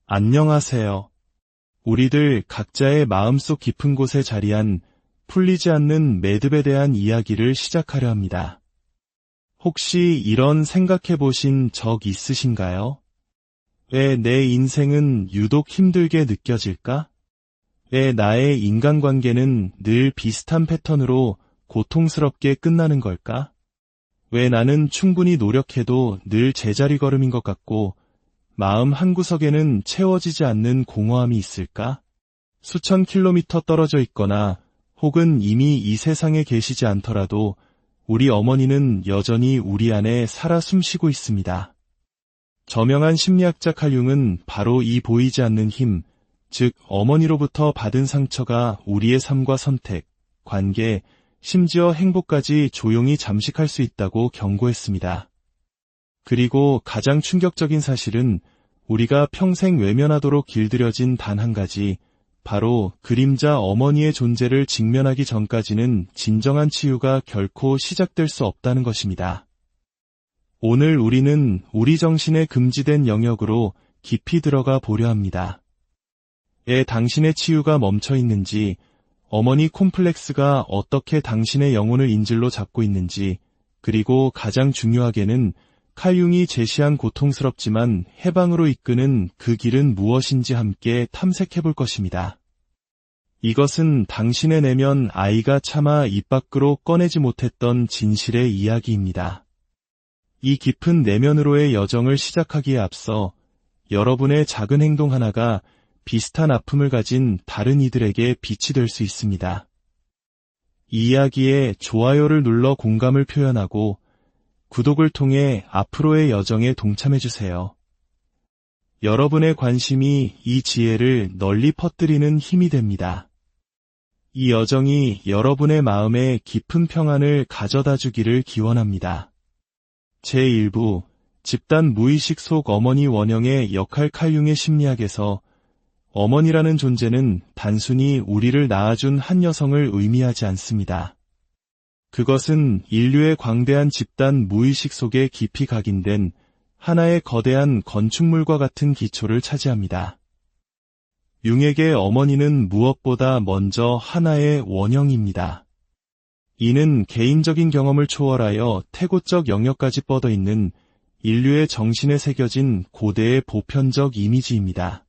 안녕하세요. 우리들 각자의 마음속 깊은 곳에 자리한 풀리지 않는 매듭에 대한 이야기를 시작하려 합니다. 혹시 이런 생각해 보신 적 있으신가요? 왜 내 인생은 유독 힘들게 느껴질까? 왜 나의 인간관계는 늘 비슷한 패턴으로 고통스럽게 끝나는 걸까? 왜 나는 충분히 노력해도 늘 제자리 걸음인 것 같고 마음 한구석에는 채워지지 않는 공허함이 있을까? 수천 킬로미터 떨어져 있거나 혹은 이미 이 세상에 계시지 않더라도 우리 어머니는 여전히 우리 안에 살아 숨쉬고 있습니다. 저명한 심리학자 칼 융은 바로 이 보이지 않는 힘, 즉 어머니로부터 받은 상처가 우리의 삶과 선택, 관계, 심지어 행복까지 조용히 잠식할 수 있다고 경고했습니다. 그리고 가장 충격적인 사실은 우리가 평생 외면하도록 길들여진 단 한 가지, 바로 그림자 어머니의 존재를 직면하기 전까지는 진정한 치유가 결코 시작될 수 없다는 것입니다. 오늘 우리는 우리 정신의 금지된 영역으로 깊이 들어가 보려 합니다. 왜 당신의 치유가 멈춰 있는지, 어머니 콤플렉스가 어떻게 당신의 영혼을 인질로 잡고 있는지, 그리고 가장 중요하게는 칼 융이 제시한 고통스럽지만 해방으로 이끄는 그 길은 무엇인지 함께 탐색해 볼 것입니다. 이것은 당신의 내면 아이가 차마 입 밖으로 꺼내지 못했던 진실의 이야기입니다. 이 깊은 내면으로의 여정을 시작하기에 앞서 여러분의 작은 행동 하나가 비슷한 아픔을 가진 다른 이들에게 빛이 될 수 있습니다. 이 이야기에 좋아요를 눌러 공감을 표현하고 구독을 통해 앞으로의 여정에 동참해주세요. 여러분의 관심이 이 지혜를 널리 퍼뜨리는 힘이 됩니다. 이 여정이 여러분의 마음에 깊은 평안을 가져다 주기를 기원합니다. 제1부 집단 무의식 속 어머니 원형의 역할 칼 융의 심리학에서 어머니라는 존재는 단순히 우리를 낳아준 한 여성을 의미하지 않습니다. 그것은 인류의 광대한 집단 무의식 속에 깊이 각인된 하나의 거대한 건축물과 같은 기초를 차지합니다. 융에게 어머니는 무엇보다 먼저 하나의 원형입니다. 이는 개인적인 경험을 초월하여 태고적 영역까지 뻗어 있는 인류의 정신에 새겨진 고대의 보편적 이미지입니다.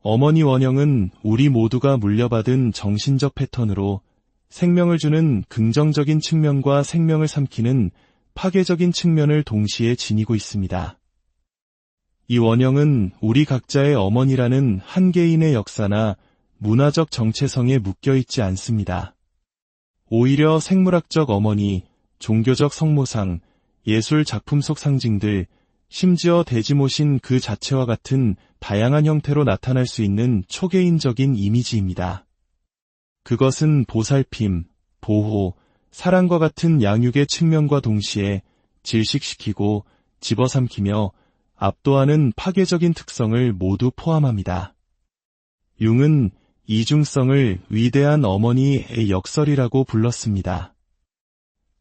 어머니 원형은 우리 모두가 물려받은 정신적 패턴으로 생명을 주는 긍정적인 측면과 생명을 삼키는 파괴적인 측면을 동시에 지니고 있습니다. 이 원형은 우리 각자의 어머니라는 한 개인의 역사나 문화적 정체성에 묶여있지 않습니다. 오히려 생물학적 어머니, 종교적 성모상, 예술 작품 속 상징들, 심지어 대지모신 그 자체와 같은 다양한 형태로 나타날 수 있는 초개인적인 이미지입니다. 그것은 보살핌, 보호, 사랑과 같은 양육의 측면과 동시에 질식시키고 집어삼키며 압도하는 파괴적인 특성을 모두 포함합니다. 융은 이중성을 위대한 어머니의 역설이라고 불렀습니다.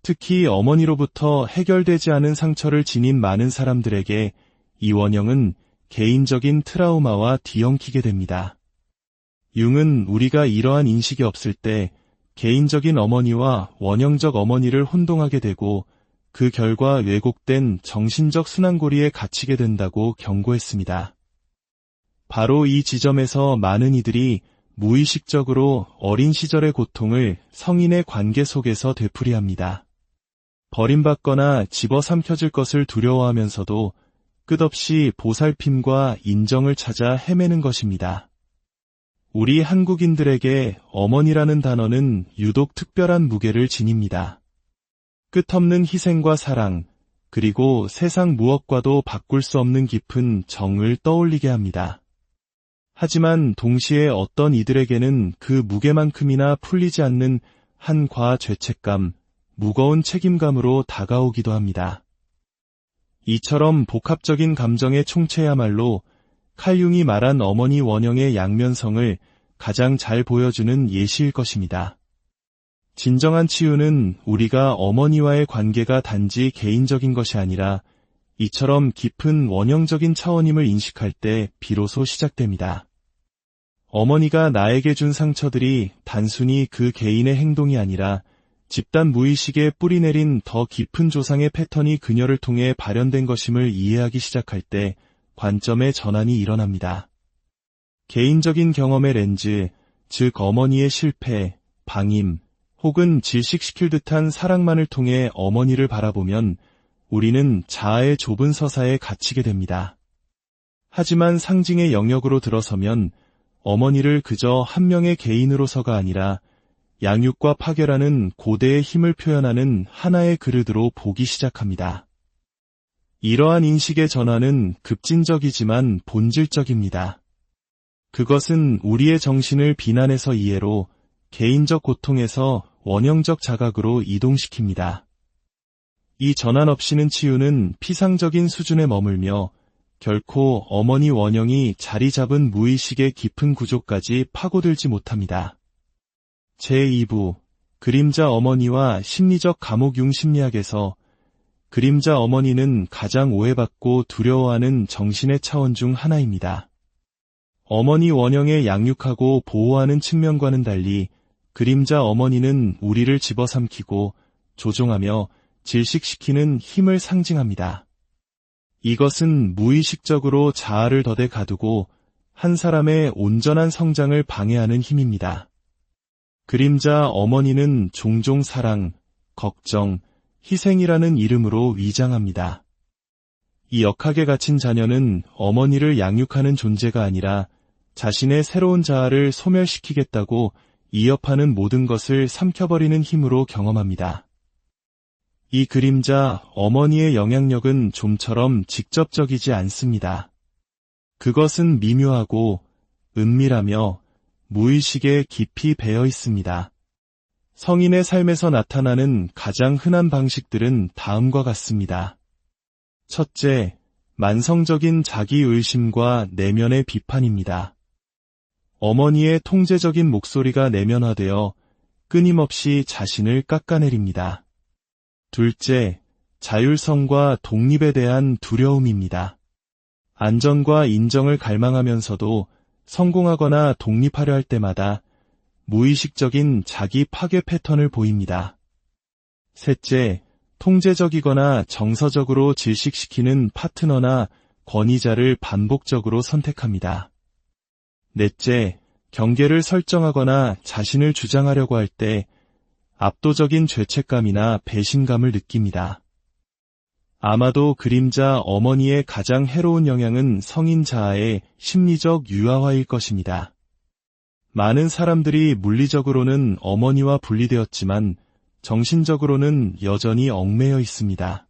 특히 어머니로부터 해결되지 않은 상처를 지닌 많은 사람들에게 이 원형은 개인적인 트라우마와 뒤엉키게 됩니다. 융은 우리가 이러한 인식이 없을 때 개인적인 어머니와 원형적 어머니를 혼동하게 되고 그 결과 왜곡된 정신적 순환고리에 갇히게 된다고 경고했습니다. 바로 이 지점에서 많은 이들이 무의식적으로 어린 시절의 고통을 성인의 관계 속에서 되풀이합니다. 버림받거나 집어삼켜질 것을 두려워하면서도 끝없이 보살핌과 인정을 찾아 헤매는 것입니다. 우리 한국인들에게 어머니라는 단어는 유독 특별한 무게를 지닙니다. 끝없는 희생과 사랑, 그리고 세상 무엇과도 바꿀 수 없는 깊은 정을 떠올리게 합니다. 하지만 동시에 어떤 이들에게는 그 무게만큼이나 풀리지 않는 한과 죄책감, 무거운 책임감으로 다가오기도 합니다. 이처럼 복합적인 감정의 총체야말로 칼 융이 말한 어머니 원형의 양면성을 가장 잘 보여주는 예시일 것입니다. 진정한 치유는 우리가 어머니와의 관계가 단지 개인적인 것이 아니라 이처럼 깊은 원형적인 차원임을 인식할 때 비로소 시작됩니다. 어머니가 나에게 준 상처들이 단순히 그 개인의 행동이 아니라 집단 무의식에 뿌리내린 더 깊은 조상의 패턴이 그녀를 통해 발현된 것임을 이해하기 시작할 때 관점의 전환이 일어납니다. 개인적인 경험의 렌즈, 즉 어머니의 실패, 방임, 혹은 질식시킬 듯한 사랑만을 통해 어머니를 바라보면 우리는 자아의 좁은 서사에 갇히게 됩니다. 하지만 상징의 영역으로 들어서면 어머니를 그저 한 명의 개인으로서가 아니라 양육과 파괴라는 고대의 힘을 표현하는 하나의 그릇으로 보기 시작합니다. 이러한 인식의 전환은 급진적이지만 본질적입니다. 그것은 우리의 정신을 비난에서 이해로, 개인적 고통에서 원형적 자각으로 이동시킵니다. 이 전환 없이는 치유는 피상적인 수준에 머물며 결코 어머니 원형이 자리 잡은 무의식의 깊은 구조까지 파고들지 못합니다. 제2부 그림자 어머니와 심리적 감옥 심리학에서 그림자 어머니는 가장 오해받고 두려워하는 정신의 차원 중 하나입니다. 어머니 원형에 양육하고 보호하는 측면과는 달리 그림자 어머니는 우리를 집어삼키고 조종하며 질식시키는 힘을 상징합니다. 이것은 무의식적으로 자아를 덫에 가두고 한 사람의 온전한 성장을 방해하는 힘입니다. 그림자 어머니는 종종 사랑, 걱정, 희생이라는 이름으로 위장합니다. 이 역학에 갇힌 자녀는 어머니를 양육하는 존재가 아니라 자신의 새로운 자아를 소멸시키겠다고 이협하는 모든 것을 삼켜버리는 힘으로 경험합니다. 이 그림자 어머니의 영향력은 좀처럼 직접적이지 않습니다. 그것은 미묘하고 은밀하며 무의식에 깊이 배어 있습니다. 성인의 삶에서 나타나는 가장 흔한 방식들은 다음과 같습니다. 첫째, 만성적인 자기의심과 내면의 비판입니다. 어머니의 통제적인 목소리가 내면화되어 끊임없이 자신을 깎아내립니다. 둘째, 자율성과 독립에 대한 두려움입니다. 안전과 인정을 갈망하면서도 성공하거나 독립하려 할 때마다 무의식적인 자기 파괴 패턴을 보입니다. 셋째, 통제적이거나 정서적으로 질식시키는 파트너나 권위자를 반복적으로 선택합니다. 넷째, 경계를 설정하거나 자신을 주장하려고 할 때 압도적인 죄책감이나 배신감을 느낍니다. 아마도 그림자 어머니의 가장 해로운 영향은 성인 자아의 심리적 유아화일 것입니다. 많은 사람들이 물리적으로는 어머니와 분리되었지만 정신적으로는 여전히 얽매여 있습니다.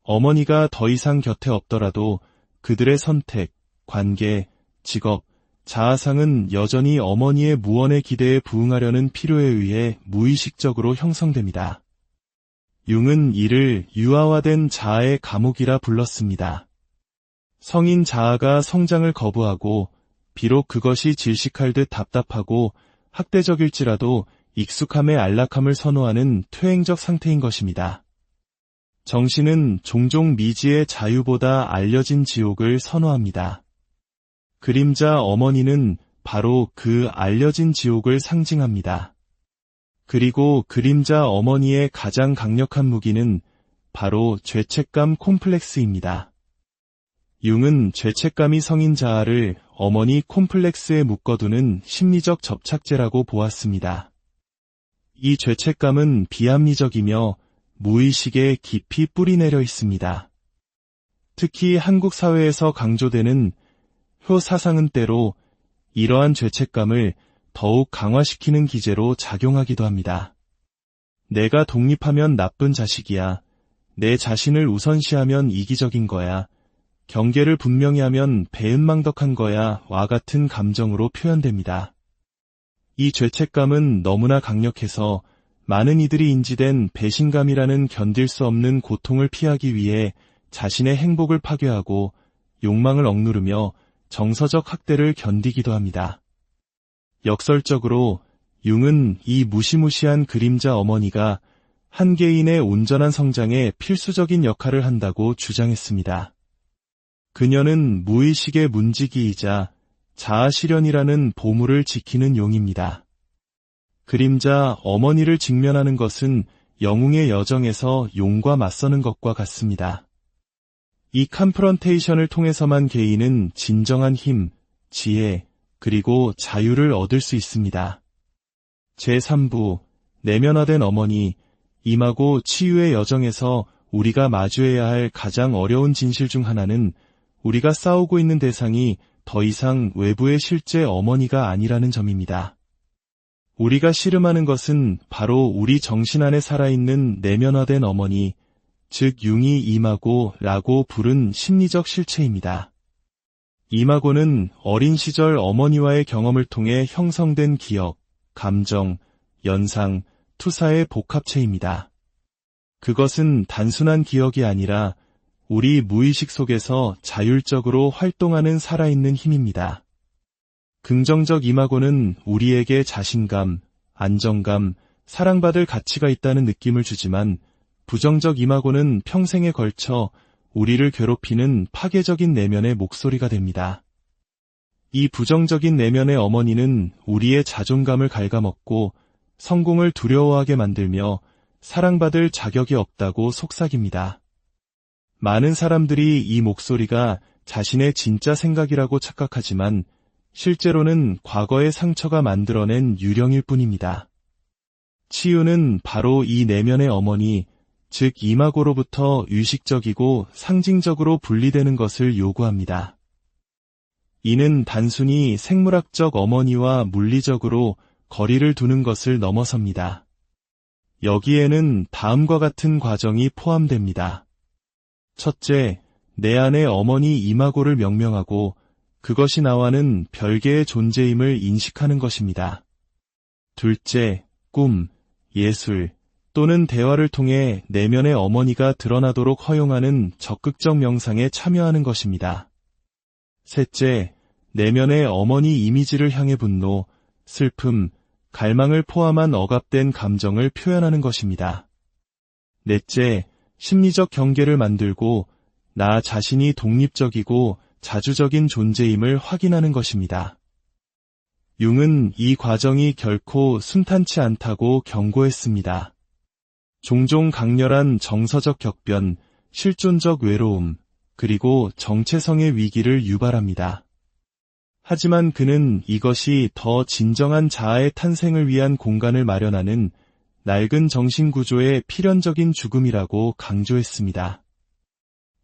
어머니가 더 이상 곁에 없더라도 그들의 선택, 관계, 직업, 자아상은 여전히 어머니의 무언의 기대에 부응하려는 필요에 의해 무의식적으로 형성됩니다. 융은 이를 유아화된 자아의 감옥이라 불렀습니다. 성인 자아가 성장을 거부하고 비록 그것이 질식할 듯 답답하고 학대적일지라도 익숙함의 안락함을 선호하는 퇴행적 상태인 것입니다. 정신은 종종 미지의 자유보다 알려진 지옥을 선호합니다. 그림자 어머니는 바로 그 알려진 지옥을 상징합니다. 그리고 그림자 어머니의 가장 강력한 무기는 바로 죄책감 콤플렉스입니다. 융은 죄책감이 성인 자아를 어머니 콤플렉스에 묶어두는 심리적 접착제라고 보았습니다. 이 죄책감은 비합리적이며 무의식에 깊이 뿌리내려 있습니다. 특히 한국 사회에서 강조되는 효 사상은 때로 이러한 죄책감을 더욱 강화시키는 기제로 작용하기도 합니다. 내가 독립하면 나쁜 자식이야. 내 자신을 우선시하면 이기적인 거야. 경계를 분명히 하면 배은망덕한 거야. 와 같은 감정으로 표현됩니다. 이 죄책감은 너무나 강력해서 많은 이들이 인지된 배신감이라는 견딜 수 없는 고통을 피하기 위해 자신의 행복을 파괴하고 욕망을 억누르며 정서적 학대를 견디기도 합니다. 역설적으로 융은 이 무시무시한 그림자 어머니가 한 개인의 온전한 성장에 필수적인 역할을 한다고 주장했습니다. 그녀는 무의식의 문지기이자 자아실현이라는 보물을 지키는 용입니다. 그림자 어머니를 직면하는 것은 영웅의 여정에서 용과 맞서는 것과 같습니다. 이 컨프런테이션을 통해서만 개인은 진정한 힘, 지혜, 그리고 자유를 얻을 수 있습니다. 제3부, 내면화된 어머니, 임하고 치유의 여정에서 우리가 마주해야 할 가장 어려운 진실 중 하나는 우리가 싸우고 있는 대상이 더 이상 외부의 실제 어머니가 아니라는 점입니다. 우리가 씨름하는 것은 바로 우리 정신 안에 살아있는 내면화된 어머니, 즉 융이 이마고라고 부른 심리적 실체입니다. 이마고는 어린 시절 어머니와의 경험을 통해 형성된 기억, 감정, 연상, 투사의 복합체입니다. 그것은 단순한 기억이 아니라 우리 무의식 속에서 자율적으로 활동하는 살아있는 힘입니다. 긍정적 이마고는 우리에게 자신감, 안정감, 사랑받을 가치가 있다는 느낌을 주지만 부정적 이마고는 평생에 걸쳐 우리를 괴롭히는 파괴적인 내면의 목소리가 됩니다. 이 부정적인 내면의 어머니는 우리의 자존감을 갉아먹고 성공을 두려워하게 만들며 사랑받을 자격이 없다고 속삭입니다. 많은 사람들이 이 목소리가 자신의 진짜 생각이라고 착각하지만 실제로는 과거의 상처가 만들어낸 유령일 뿐입니다. 치유는 바로 이 내면의 어머니, 즉 이마고로부터 의식적이고 상징적으로 분리되는 것을 요구합니다. 이는 단순히 생물학적 어머니와 물리적으로 거리를 두는 것을 넘어섭니다. 여기에는 다음과 같은 과정이 포함됩니다. 첫째, 내 안의 어머니 이마고를 명명하고 그것이 나와는 별개의 존재임을 인식하는 것입니다. 둘째, 꿈, 예술 또는 대화를 통해 내면의 어머니가 드러나도록 허용하는 적극적 명상에 참여하는 것입니다. 셋째, 내면의 어머니 이미지를 향해 분노, 슬픔, 갈망을 포함한 억압된 감정을 표현하는 것입니다. 넷째, 심리적 경계를 만들고 나 자신이 독립적이고 자주적인 존재임을 확인하는 것입니다. 융은 이 과정이 결코 순탄치 않다고 경고했습니다. 종종 강렬한 정서적 격변, 실존적 외로움, 그리고 정체성의 위기를 유발합니다. 하지만 그는 이것이 더 진정한 자아의 탄생을 위한 공간을 마련하는 낡은 정신구조의 필연적인 죽음이라고 강조했습니다.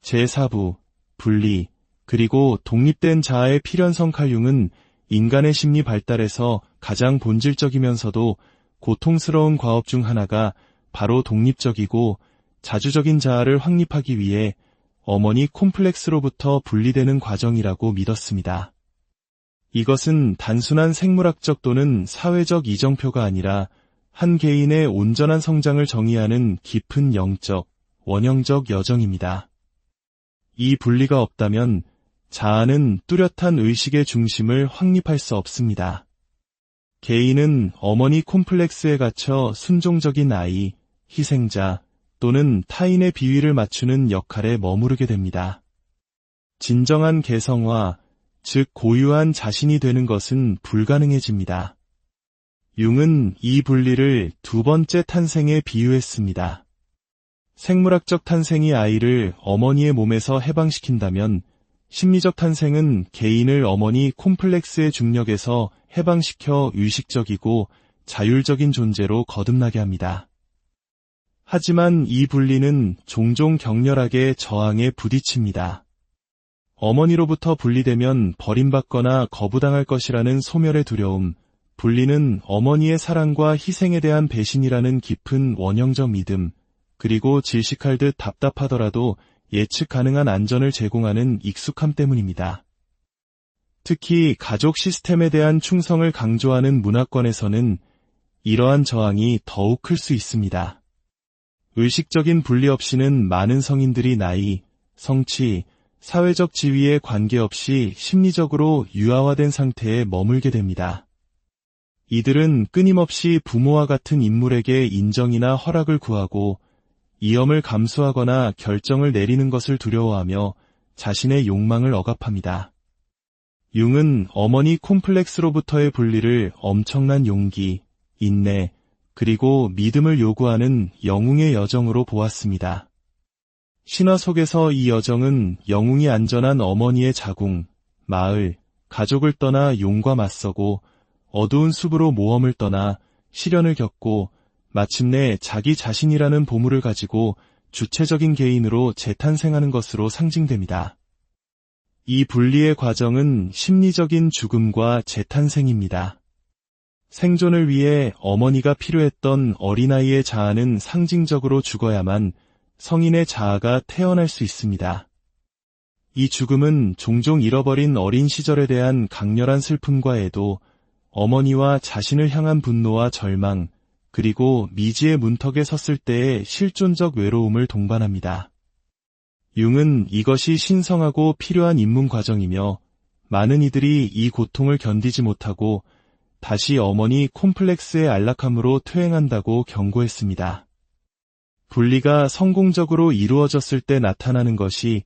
제4부, 분리, 그리고 독립된 자아의 필연성 칼융은 인간의 심리 발달에서 가장 본질적이면서도 고통스러운 과업 중 하나가 바로 독립적이고 자주적인 자아를 확립하기 위해 어머니 콤플렉스로부터 분리되는 과정이라고 믿었습니다. 이것은 단순한 생물학적 또는 사회적 이정표가 아니라 한 개인의 온전한 성장을 정의하는 깊은 영적, 원형적 여정입니다. 이 분리가 없다면 자아는 뚜렷한 의식의 중심을 확립할 수 없습니다. 개인은 어머니 콤플렉스에 갇혀 순종적인 아이, 희생자 또는 타인의 비위를 맞추는 역할에 머무르게 됩니다. 진정한 개성화, 즉 고유한 자신이 되는 것은 불가능해집니다. 융은 이 분리를 두 번째 탄생에 비유했습니다. 생물학적 탄생이 아이를 어머니의 몸에서 해방시킨다면 심리적 탄생은 개인을 어머니 콤플렉스의 중력에서 해방시켜 의식적이고 자율적인 존재로 거듭나게 합니다. 하지만 이 분리는 종종 격렬하게 저항에 부딪힙니다. 어머니로부터 분리되면 버림받거나 거부당할 것이라는 소멸의 두려움, 분리는 어머니의 사랑과 희생에 대한 배신이라는 깊은 원형적 믿음, 그리고 질식할 듯 답답하더라도 예측 가능한 안전을 제공하는 익숙함 때문입니다. 특히 가족 시스템에 대한 충성을 강조하는 문화권에서는 이러한 저항이 더욱 클 수 있습니다. 의식적인 분리 없이는 많은 성인들이 나이, 성취, 사회적 지위에 관계없이 심리적으로 유아화된 상태에 머물게 됩니다. 이들은 끊임없이 부모와 같은 인물에게 인정이나 허락을 구하고 위험을 감수하거나 결정을 내리는 것을 두려워하며 자신의 욕망을 억압합니다. 융은 어머니 콤플렉스로부터의 분리를 엄청난 용기, 인내, 그리고 믿음을 요구하는 영웅의 여정으로 보았습니다. 신화 속에서 이 여정은 영웅이 안전한 어머니의 자궁, 마을, 가족을 떠나 용과 맞서고 어두운 숲으로 모험을 떠나 시련을 겪고 마침내 자기 자신이라는 보물을 가지고 주체적인 개인으로 재탄생하는 것으로 상징됩니다. 이 분리의 과정은 심리적인 죽음과 재탄생입니다. 생존을 위해 어머니가 필요했던 어린아이의 자아는 상징적으로 죽어야만 성인의 자아가 태어날 수 있습니다. 이 죽음은 종종 잃어버린 어린 시절에 대한 강렬한 슬픔과 애도, 어머니와 자신을 향한 분노와 절망, 그리고 미지의 문턱에 섰을 때의 실존적 외로움을 동반합니다. 융은 이것이 신성하고 필요한 입문 과정이며 많은 이들이 이 고통을 견디지 못하고 다시 어머니 콤플렉스의 안락함으로 퇴행한다고 경고했습니다. 분리가 성공적으로 이루어졌을 때 나타나는 것이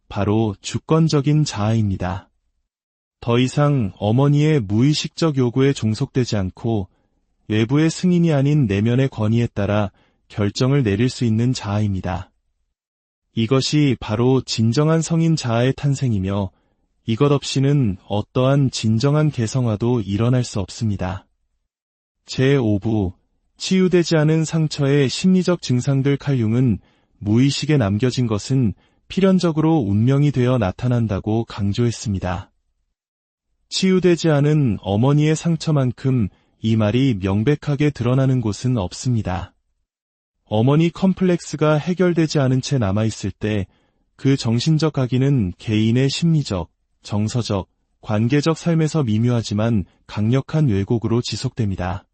바로 주권적인 자아입니다. 더 이상 어머니의 무의식적 요구에 종속되지 않고 외부의 승인이 아닌 내면의 권위에 따라 결정을 내릴 수 있는 자아입니다. 이것이 바로 진정한 성인 자아의 탄생이며 이것 없이는 어떠한 진정한 개성화도 일어날 수 없습니다. 제5부 치유되지 않은 상처의 심리적 증상들. 칼융은 무의식에 남겨진 것은 필연적으로 운명이 되어 나타난다고 강조했습니다. 치유되지 않은 어머니의 상처만큼 이 말이 명백하게 드러나는 곳은 없습니다. 어머니 컴플렉스가 해결되지 않은 채 남아있을 때 그 정신적 각인은 개인의 심리적, 정서적, 관계적 삶에서 미묘하지만 강력한 왜곡으로 지속됩니다.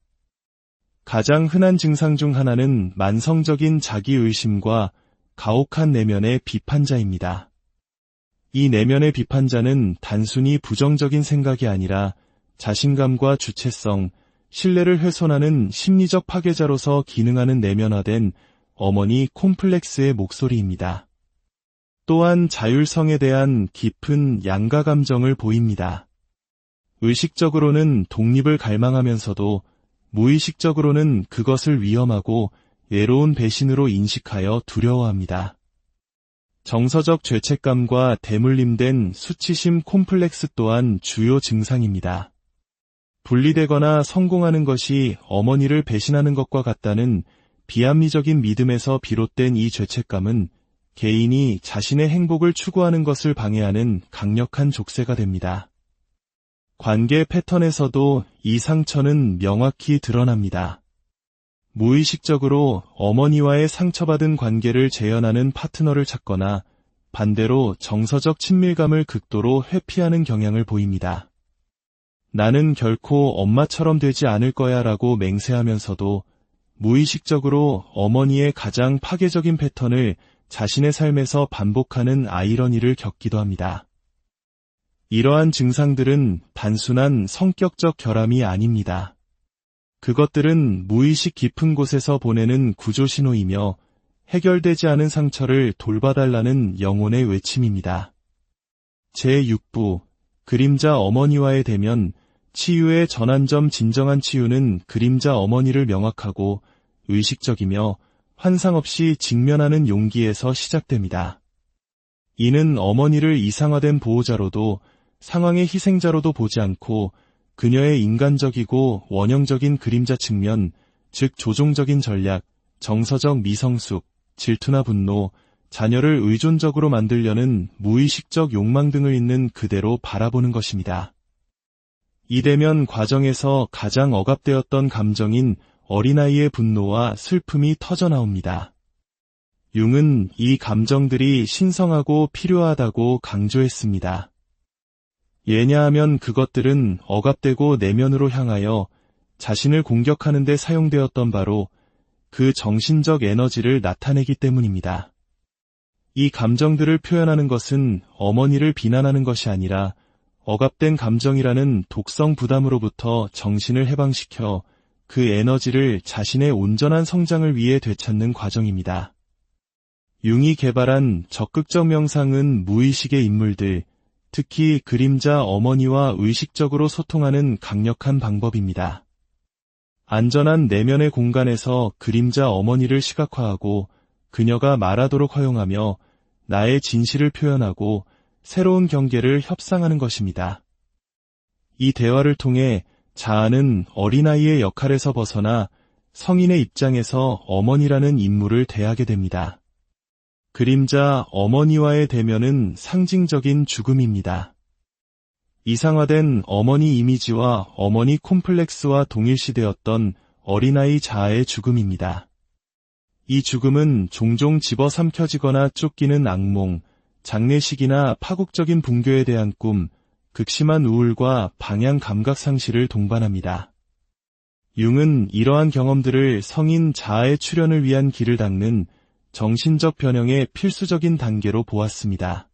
가장 흔한 증상 중 하나는 만성적인 자기의심과 가혹한 내면의 비판자입니다. 이 내면의 비판자는 단순히 부정적인 생각이 아니라 자신감과 주체성, 신뢰를 훼손하는 심리적 파괴자로서 기능하는 내면화된 어머니 콤플렉스의 목소리입니다. 또한 자율성에 대한 깊은 양가 감정을 보입니다. 의식적으로는 독립을 갈망하면서도 무의식적으로는 그것을 위험하고 외로운 배신으로 인식하여 두려워합니다. 정서적 죄책감과 대물림된 수치심 콤플렉스 또한 주요 증상입니다. 분리되거나 성공하는 것이 어머니를 배신하는 것과 같다는 비합리적인 믿음에서 비롯된 이 죄책감은 개인이 자신의 행복을 추구하는 것을 방해하는 강력한 족쇄가 됩니다. 관계 패턴에서도 이 상처는 명확히 드러납니다. 무의식적으로 어머니와의 상처받은 관계를 재현하는 파트너를 찾거나 반대로 정서적 친밀감을 극도로 회피하는 경향을 보입니다. 나는 결코 엄마처럼 되지 않을 거야 라고 맹세하면서도 무의식적으로 어머니의 가장 파괴적인 패턴을 자신의 삶에서 반복하는 아이러니를 겪기도 합니다. 이러한 증상들은 단순한 성격적 결함이 아닙니다. 그것들은 무의식 깊은 곳에서 보내는 구조 신호이며 해결되지 않은 상처를 돌봐달라는 영혼의 외침입니다. 제6부 그림자 어머니와의 대면. 치유의 전환점. 진정한 치유는 그림자 어머니를 명확하고 의식적이며 환상 없이 직면하는 용기에서 시작됩니다. 이는 어머니를 이상화된 보호자로도 상황의 희생자로도 보지 않고 그녀의 인간적이고 원형적인 그림자 측면, 즉 조종적인 전략, 정서적 미성숙, 질투나 분노, 자녀를 의존적으로 만들려는 무의식적 욕망 등을 있는 그대로 바라보는 것입니다. 이 대면 과정에서 가장 억압되었던 감정인 어린아이의 분노와 슬픔이 터져나옵니다. 융은 이 감정들이 신성하고 필요하다고 강조했습니다. 왜냐하면 그것들은 억압되고 내면으로 향하여 자신을 공격하는 데 사용되었던 바로 그 정신적 에너지를 나타내기 때문입니다. 이 감정들을 표현하는 것은 어머니를 비난하는 것이 아니라 억압된 감정이라는 독성 부담으로부터 정신을 해방시켜 그 에너지를 자신의 온전한 성장을 위해 되찾는 과정입니다. 융이 개발한 적극적 명상은 무의식의 인물들, 특히 그림자 어머니와 의식적으로 소통하는 강력한 방법입니다. 안전한 내면의 공간에서 그림자 어머니를 시각화하고 그녀가 말하도록 허용하며 나의 진실을 표현하고 새로운 경계를 협상하는 것입니다. 이 대화를 통해 자아는 어린아이의 역할에서 벗어나 성인의 입장에서 어머니라는 인물을 대하게 됩니다. 그림자 어머니와의 대면은 상징적인 죽음입니다. 이상화된 어머니 이미지와 어머니 콤플렉스와 동일시되었던 어린아이 자아의 죽음입니다. 이 죽음은 종종 집어삼켜지거나 쫓기는 악몽, 장례식이나 파국적인 붕괴에 대한 꿈, 극심한 우울과 방향 감각 상실을 동반합니다. 융은 이러한 경험들을 성인 자아의 출현을 위한 길을 닦는 정신적 변형의 필수적인 단계로 보았습니다.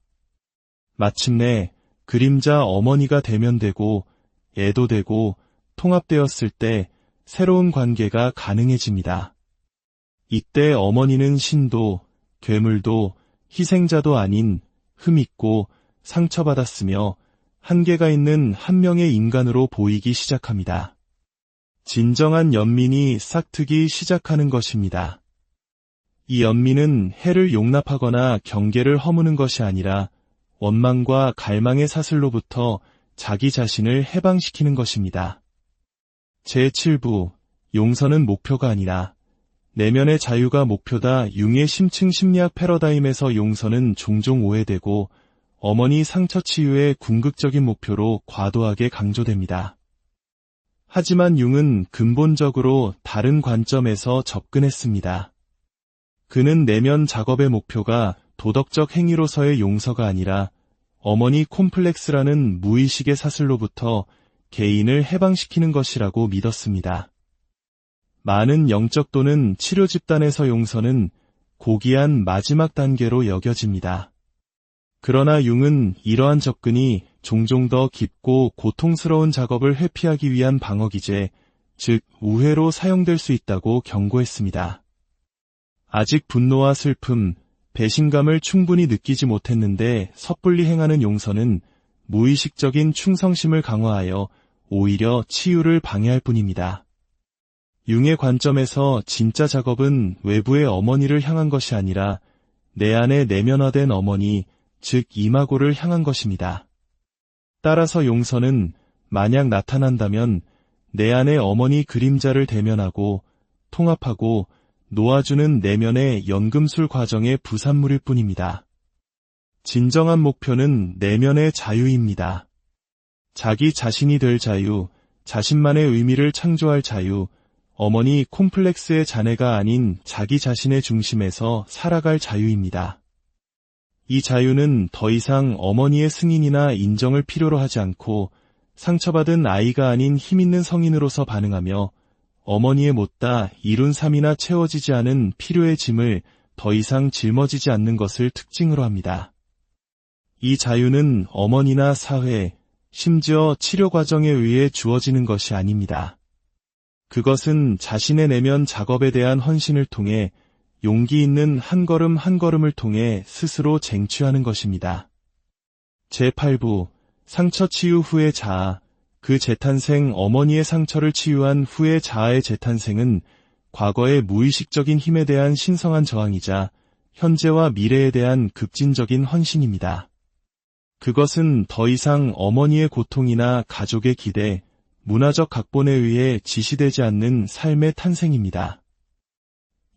마침내 그림자 어머니가 대면되고 애도되고 통합되었을 때 새로운 관계가 가능해집니다. 이때 어머니는 신도, 괴물도, 희생자도 아닌 흠있고 상처받았으며 한계가 있는 한 명의 인간으로 보이기 시작합니다. 진정한 연민이 싹트기 시작하는 것입니다. 이 연민은 해를 용납하거나 경계를 허무는 것이 아니라 원망과 갈망의 사슬로부터 자기 자신을 해방시키는 것입니다. 제7부, 용서는 목표가 아니라 내면의 자유가 목표다. 융의 심층 심리학 패러다임에서 용서는 종종 오해되고 어머니 상처 치유의 궁극적인 목표로 과도하게 강조됩니다. 하지만 융은 근본적으로 다른 관점에서 접근했습니다. 그는 내면 작업의 목표가 도덕적 행위로서의 용서가 아니라 어머니 콤플렉스라는 무의식의 사슬로부터 개인을 해방시키는 것이라고 믿었습니다. 많은 영적 또는 치료 집단에서 용서는 고귀한 마지막 단계로 여겨집니다. 그러나 융은 이러한 접근이 종종 더 깊고 고통스러운 작업을 회피하기 위한 방어기제, 즉 우회로 사용될 수 있다고 경고했습니다. 아직 분노와 슬픔, 배신감을 충분히 느끼지 못했는데 섣불리 행하는 용서는 무의식적인 충성심을 강화하여 오히려 치유를 방해할 뿐입니다. 융의 관점에서 진짜 작업은 외부의 어머니를 향한 것이 아니라 내 안에 내면화된 어머니, 즉 이마고를 향한 것입니다. 따라서 용서는 만약 나타난다면 내 안의 어머니 그림자를 대면하고 통합하고 놓아주는 내면의 연금술 과정의 부산물일 뿐입니다. 진정한 목표는 내면의 자유입니다. 자기 자신이 될 자유, 자신만의 의미를 창조할 자유, 어머니 콤플렉스의 자네가 아닌 자기 자신의 중심에서 살아갈 자유입니다. 이 자유는 더 이상 어머니의 승인이나 인정을 필요로 하지 않고 상처받은 아이가 아닌 힘있는 성인으로서 반응하며 어머니의 못다 이룬 삶이나 채워지지 않은 필요의 짐을 더 이상 짊어지지 않는 것을 특징으로 합니다. 이 자유는 어머니나 사회, 심지어 치료 과정에 의해 주어지는 것이 아닙니다. 그것은 자신의 내면 작업에 대한 헌신을 통해 용기 있는 한 걸음 한 걸음을 통해 스스로 쟁취하는 것입니다. 제8부, 상처 치유 후의 자아, 그 재탄생. 어머니의 상처를 치유한 후의 자아의 재탄생은 과거의 무의식적인 힘에 대한 신성한 저항이자 현재와 미래에 대한 급진적인 헌신입니다. 그것은 더 이상 어머니의 고통이나 가족의 기대, 문화적 각본에 의해 지시되지 않는 삶의 탄생입니다.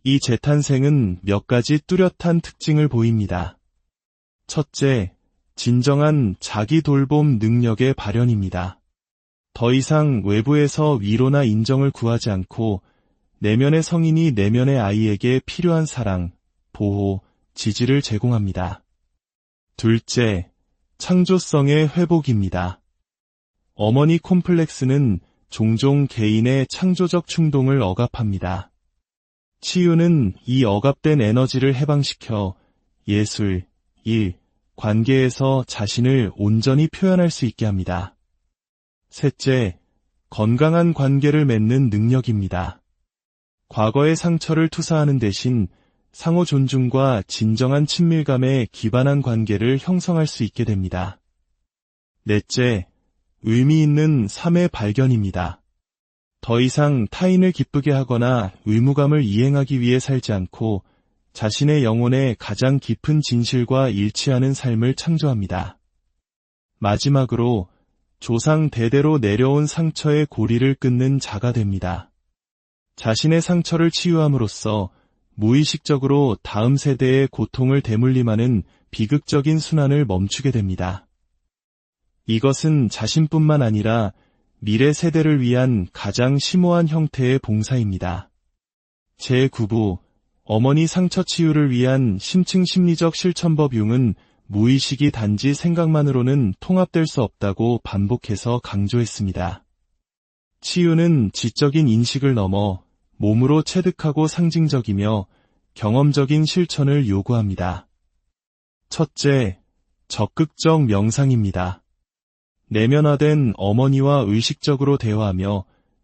이 재탄생은 몇 가지 뚜렷한 특징을 보입니다. 첫째, 진정한 자기 돌봄 능력의 발현입니다. 더 이상 외부에서 위로나 인정을 구하지 않고 내면의 성인이 내면의 아이에게 필요한 사랑, 보호, 지지를 제공합니다. 둘째, 창조성의 회복입니다. 어머니 콤플렉스는 종종 개인의 창조적 충동을 억압합니다. 치유는 이 억압된 에너지를 해방시켜 예술, 일, 관계에서 자신을 온전히 표현할 수 있게 합니다. 셋째, 건강한 관계를 맺는 능력입니다. 과거의 상처를 투사하는 대신 상호 존중과 진정한 친밀감에 기반한 관계를 형성할 수 있게 됩니다. 넷째, 의미 있는 삶의 발견입니다. 더 이상 타인을 기쁘게 하거나 의무감을 이행하기 위해 살지 않고 자신의 영혼의 가장 깊은 진실과 일치하는 삶을 창조합니다. 마지막으로 조상 대대로 내려온 상처의 고리를 끊는 자가 됩니다. 자신의 상처를 치유함으로써 무의식적으로 다음 세대의 고통을 대물림하는 비극적인 순환을 멈추게 됩니다. 이것은 자신뿐만 아니라 미래 세대를 위한 가장 심오한 형태의 봉사입니다. 제9부 어머니 상처 치유를 위한 심층 심리적 실천법 융은 무의식이 단지 생각만으로는 통합될 수 없다고 반복해서 강조했습니다. 치유는 지적인 인식을 넘어 몸으로 체득하고 상징적이며 경험적인 실천을 요구합니다. 첫째, 적극적 명상입니다. 내면화된 어머니와 의식적으로 대화하며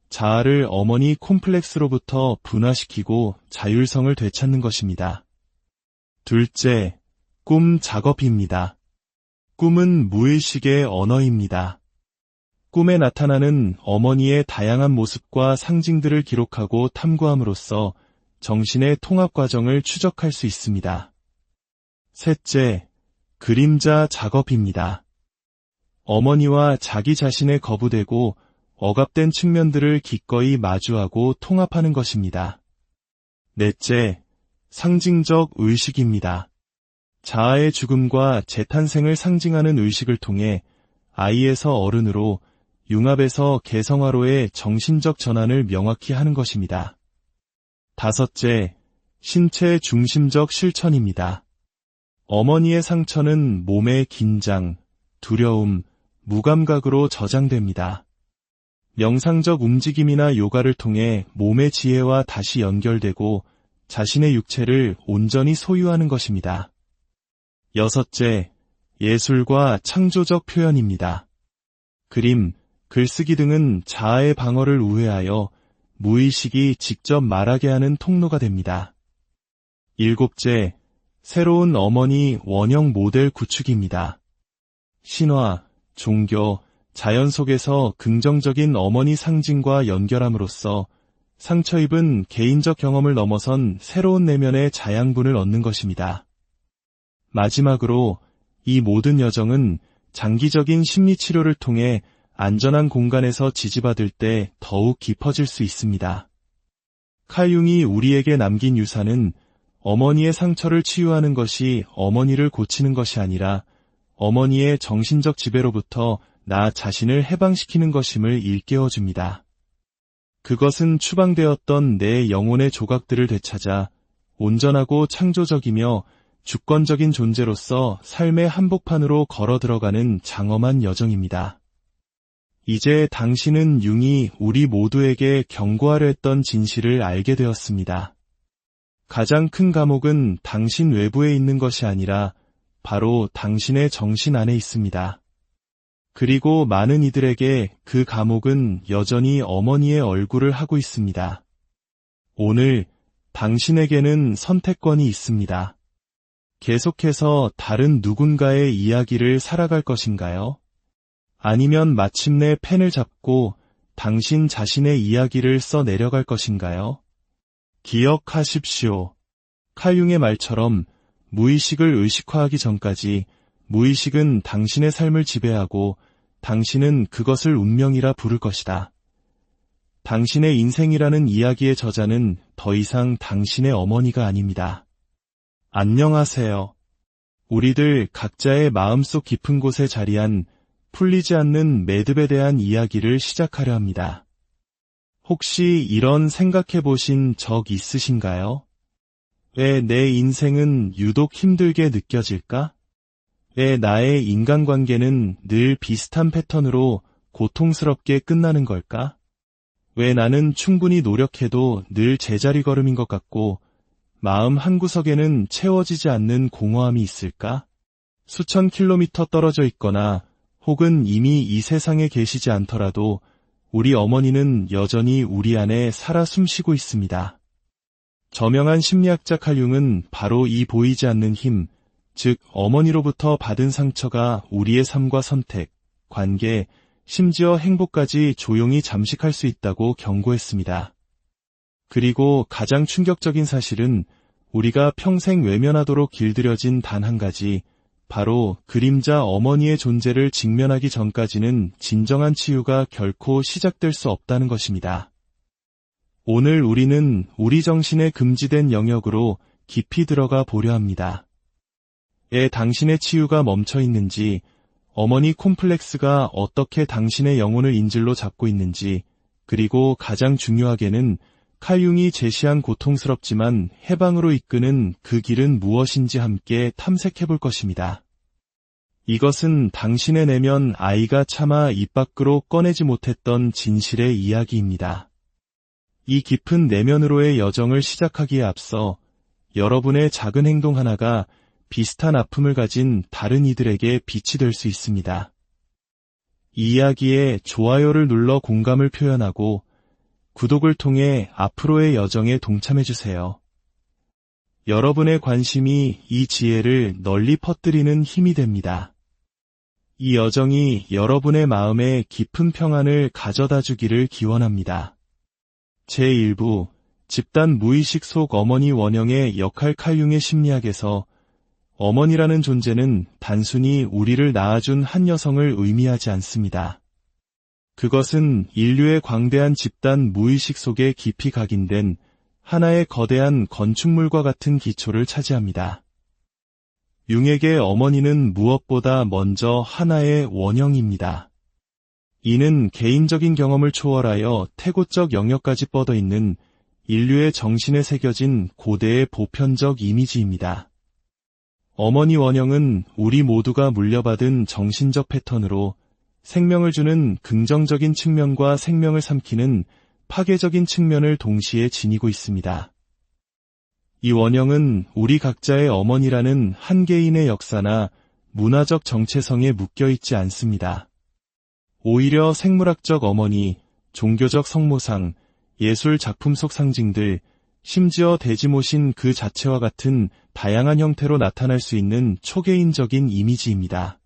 자아를 어머니 콤플렉스로부터 분화시키고 자율성을 되찾는 것입니다. 둘째, 꿈 작업입니다. 꿈은 무의식의 언어입니다. 꿈에 나타나는 어머니의 다양한 모습과 상징들을 기록하고 탐구함으로써 정신의 통합 과정을 추적할 수 있습니다. 셋째, 그림자 작업입니다. 어머니와 자기 자신의 거부되고 억압된 측면들을 기꺼이 마주하고 통합하는 것입니다. 넷째, 상징적 의식입니다. 자아의 죽음과 재탄생을 상징하는 의식을 통해 아이에서 어른으로, 융합에서 개성화로의 정신적 전환을 명확히 하는 것입니다. 다섯째, 신체 중심적 실천입니다. 어머니의 상처는 몸의 긴장, 두려움, 무감각으로 저장됩니다. 명상적 움직임이나 요가를 통해 몸의 지혜와 다시 연결되고 자신의 육체를 온전히 소유하는 것입니다. 여섯째, 예술과 창조적 표현입니다. 그림, 글쓰기 등은 자아의 방어를 우회하여 무의식이 직접 말하게 하는 통로가 됩니다. 일곱째, 새로운 어머니 원형 모델 구축입니다. 신화, 종교, 자연 속에서 긍정적인 어머니 상징과 연결함으로써 상처 입은 개인적 경험을 넘어선 새로운 내면의 자양분을 얻는 것입니다. 마지막으로 이 모든 여정은 장기적인 심리치료를 통해 안전한 공간에서 지지받을 때 더욱 깊어질 수 있습니다. 칼 융이 우리에게 남긴 유산은 어머니의 상처를 치유하는 것이 어머니를 고치는 것이 아니라 어머니의 정신적 지배로부터 나 자신을 해방시키는 것임을 일깨워줍니다. 그것은 추방되었던 내 영혼의 조각들을 되찾아 온전하고 창조적이며 주권적인 존재로서 삶의 한복판으로 걸어 들어가는 장엄한 여정입니다. 이제 당신은 융이 우리 모두에게 경고하려 했던 진실을 알게 되었습니다. 가장 큰 감옥은 당신 외부에 있는 것이 아니라 바로 당신의 정신 안에 있습니다. 그리고 많은 이들에게 그 감옥은 여전히 어머니의 얼굴을 하고 있습니다. 오늘 당신에게는 선택권이 있습니다. 계속해서 다른 누군가의 이야기를 살아갈 것인가요? 아니면 마침내 펜을 잡고 당신 자신의 이야기를 써 내려갈 것인가요? 기억하십시오. 칼 융의 말처럼 무의식을 의식화하기 전까지 무의식은 당신의 삶을 지배하고 당신은 그것을 운명이라 부를 것이다. 당신의 인생이라는 이야기의 저자는 더 이상 당신의 어머니가 아닙니다. 안녕하세요. 우리들 각자의 마음속 깊은 곳에 자리한 풀리지 않는 매듭에 대한 이야기를 시작하려 합니다. 혹시 이런 생각해 보신 적 있으신가요? 왜 내 인생은 유독 힘들게 느껴질까? 왜 나의 인간관계는 늘 비슷한 패턴으로 고통스럽게 끝나는 걸까? 왜 나는 충분히 노력해도 늘 제자리 걸음인 것 같고 마음 한구석에는 채워지지 않는 공허함이 있을까? 수천 킬로미터 떨어져 있거나 혹은 이미 이 세상에 계시지 않더라도 우리 어머니는 여전히 우리 안에 살아 숨쉬고 있습니다. 저명한 심리학자 칼 융은 바로 이 보이지 않는 힘, 즉 어머니로부터 받은 상처가 우리의 삶과 선택, 관계, 심지어 행복까지 조용히 잠식할 수 있다고 경고했습니다. 그리고 가장 충격적인 사실은 우리가 평생 외면하도록 길들여진 단 한 가지, 바로 그림자 어머니의 존재를 직면하기 전까지는 진정한 치유가 결코 시작될 수 없다는 것입니다. 오늘 우리는 우리 정신의 금지된 영역으로 깊이 들어가 보려 합니다. 당신의 치유가 멈춰 있는지, 어머니 콤플렉스가 어떻게 당신의 영혼을 인질로 잡고 있는지, 그리고 가장 중요하게는 칼 융이 제시한 고통스럽지만 해방으로 이끄는 그 길은 무엇인지 함께 탐색해 볼 것입니다. 이것은 당신의 내면 아이가 차마 입 밖으로 꺼내지 못했던 진실의 이야기입니다. 이 깊은 내면으로의 여정을 시작하기에 앞서 여러분의 작은 행동 하나가 비슷한 아픔을 가진 다른 이들에게 빛이 될 수 있습니다. 이 이야기에 좋아요를 눌러 공감을 표현하고 구독을 통해 앞으로의 여정에 동참해주세요. 여러분의 관심이 이 지혜를 널리 퍼뜨리는 힘이 됩니다. 이 여정이 여러분의 마음에 깊은 평안을 가져다 주기를 기원합니다. 제1부 집단 무의식 속 어머니 원형의 역할 칼 융의 심리학에서 어머니라는 존재는 단순히 우리를 낳아준 한 여성을 의미하지 않습니다. 그것은 인류의 광대한 집단 무의식 속에 깊이 각인된 하나의 거대한 건축물과 같은 기초를 차지합니다. 융에게 어머니는 무엇보다 먼저 하나의 원형입니다. 이는 개인적인 경험을 초월하여 태고적 영역까지 뻗어 있는 인류의 정신에 새겨진 고대의 보편적 이미지입니다. 어머니 원형은 우리 모두가 물려받은 정신적 패턴으로 생명을 주는 긍정적인 측면과 생명을 삼키는 파괴적인 측면을 동시에 지니고 있습니다. 이 원형은 우리 각자의 어머니라는 한 개인의 역사나 문화적 정체성에 묶여있지 않습니다. 오히려 생물학적 어머니, 종교적 성모상, 예술 작품 속 상징들, 심지어 대지모신 그 자체와 같은 다양한 형태로 나타날 수 있는 초개인적인 이미지입니다.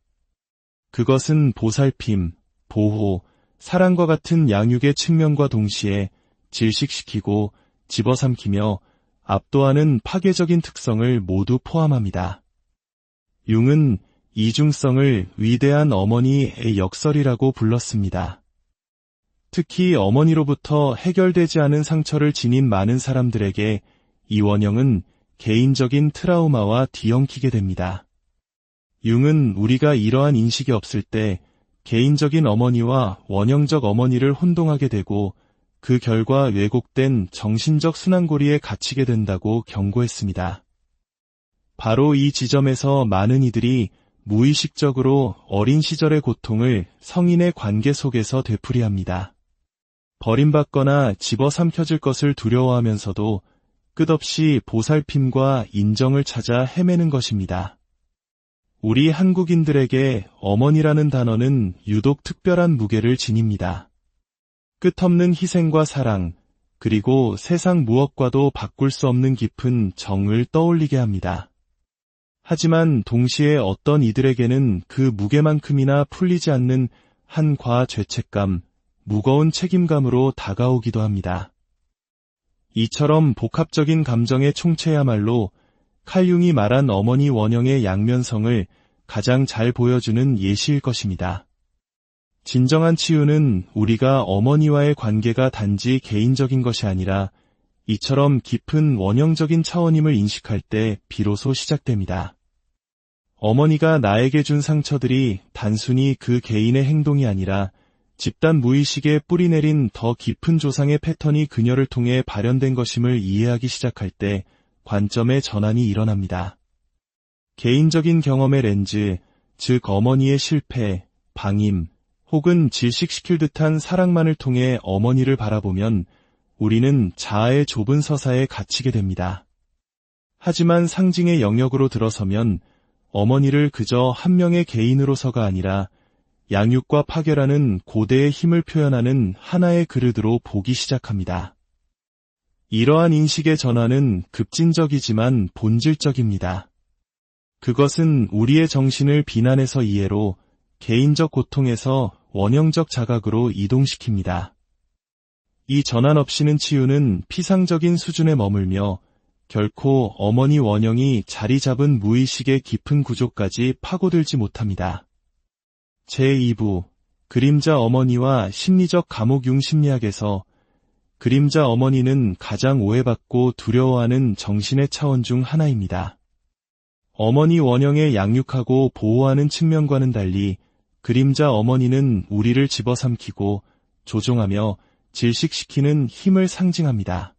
그것은 보살핌, 보호, 사랑과 같은 양육의 측면과 동시에 질식시키고 집어삼키며 압도하는 파괴적인 특성을 모두 포함합니다. 융은 이중성을 위대한 어머니의 역설이라고 불렀습니다. 특히 어머니로부터 해결되지 않은 상처를 지닌 많은 사람들에게 이 원형은 개인적인 트라우마와 뒤엉키게 됩니다. 융은 우리가 이러한 인식이 없을 때 개인적인 어머니와 원형적 어머니를 혼동하게 되고 그 결과 왜곡된 정신적 순환고리에 갇히게 된다고 경고했습니다. 바로 이 지점에서 많은 이들이 무의식적으로 어린 시절의 고통을 성인의 관계 속에서 되풀이합니다. 버림받거나 집어삼켜질 것을 두려워하면서도 끝없이 보살핌과 인정을 찾아 헤매는 것입니다. 우리 한국인들에게 어머니라는 단어는 유독 특별한 무게를 지닙니다. 끝없는 희생과 사랑, 그리고 세상 무엇과도 바꿀 수 없는 깊은 정을 떠올리게 합니다. 하지만 동시에 어떤 이들에게는 그 무게만큼이나 풀리지 않는 한과 죄책감, 무거운 책임감으로 다가오기도 합니다. 이처럼 복합적인 감정의 총체야말로 칼 융이 말한 어머니 원형의 양면성을 가장 잘 보여주는 예시일 것입니다. 진정한 치유는 우리가 어머니와의 관계가 단지 개인적인 것이 아니라 이처럼 깊은 원형적인 차원임을 인식할 때 비로소 시작됩니다. 어머니가 나에게 준 상처들이 단순히 그 개인의 행동이 아니라 집단 무의식에 뿌리내린 더 깊은 조상의 패턴이 그녀를 통해 발현된 것임을 이해하기 시작할 때 관점의 전환이 일어납니다. 개인적인 경험의 렌즈, 즉 어머니의 실패, 방임, 혹은 질식시킬 듯한 사랑만을 통해 어머니를 바라보면 우리는 자아의 좁은 서사에 갇히게 됩니다. 하지만 상징의 영역으로 들어서면 어머니를 그저 한 명의 개인으로서가 아니라 양육과 파괴라는 고대의 힘을 표현하는 하나의 그릇으로 보기 시작합니다. 이러한 인식의 전환은 급진적이지만 본질적입니다. 그것은 우리의 정신을 비난에서 이해로, 개인적 고통에서 원형적 자각으로 이동시킵니다. 이 전환 없이는 치유는 피상적인 수준에 머물며 결코 어머니 원형이 자리 잡은 무의식의 깊은 구조까지 파고들지 못합니다. 제2부 그림자 어머니와 심리적 감옥 심리학에서 그림자 어머니는 가장 오해받고 두려워하는 정신의 차원 중 하나입니다. 어머니 원형에 양육하고 보호하는 측면과는 달리 그림자 어머니는 우리를 집어삼키고 조종하며 질식시키는 힘을 상징합니다.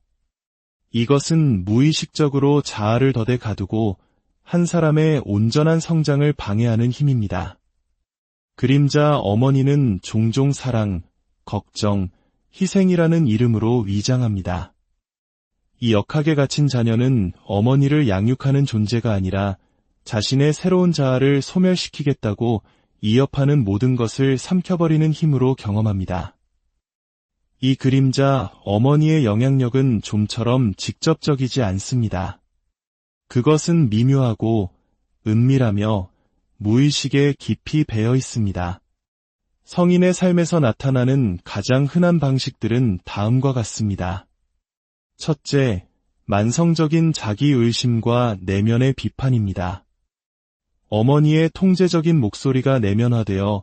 이것은 무의식적으로 자아를 덫에 가두고 한 사람의 온전한 성장을 방해하는 힘입니다. 그림자 어머니는 종종 사랑, 걱정, 희생이라는 이름으로 위장합니다. 이 역학에 갇힌 자녀는 어머니를 양육하는 존재가 아니라 자신의 새로운 자아를 소멸시키겠다고 이협하는 모든 것을 삼켜버리는 힘으로 경험합니다. 이 그림자 어머니의 영향력은 좀처럼 직접적이지 않습니다. 그것은 미묘하고 은밀하며 무의식에 깊이 배어 있습니다. 성인의 삶에서 나타나는 가장 흔한 방식들은 다음과 같습니다. 첫째, 만성적인 자기의심과 내면의 비판입니다. 어머니의 통제적인 목소리가 내면화되어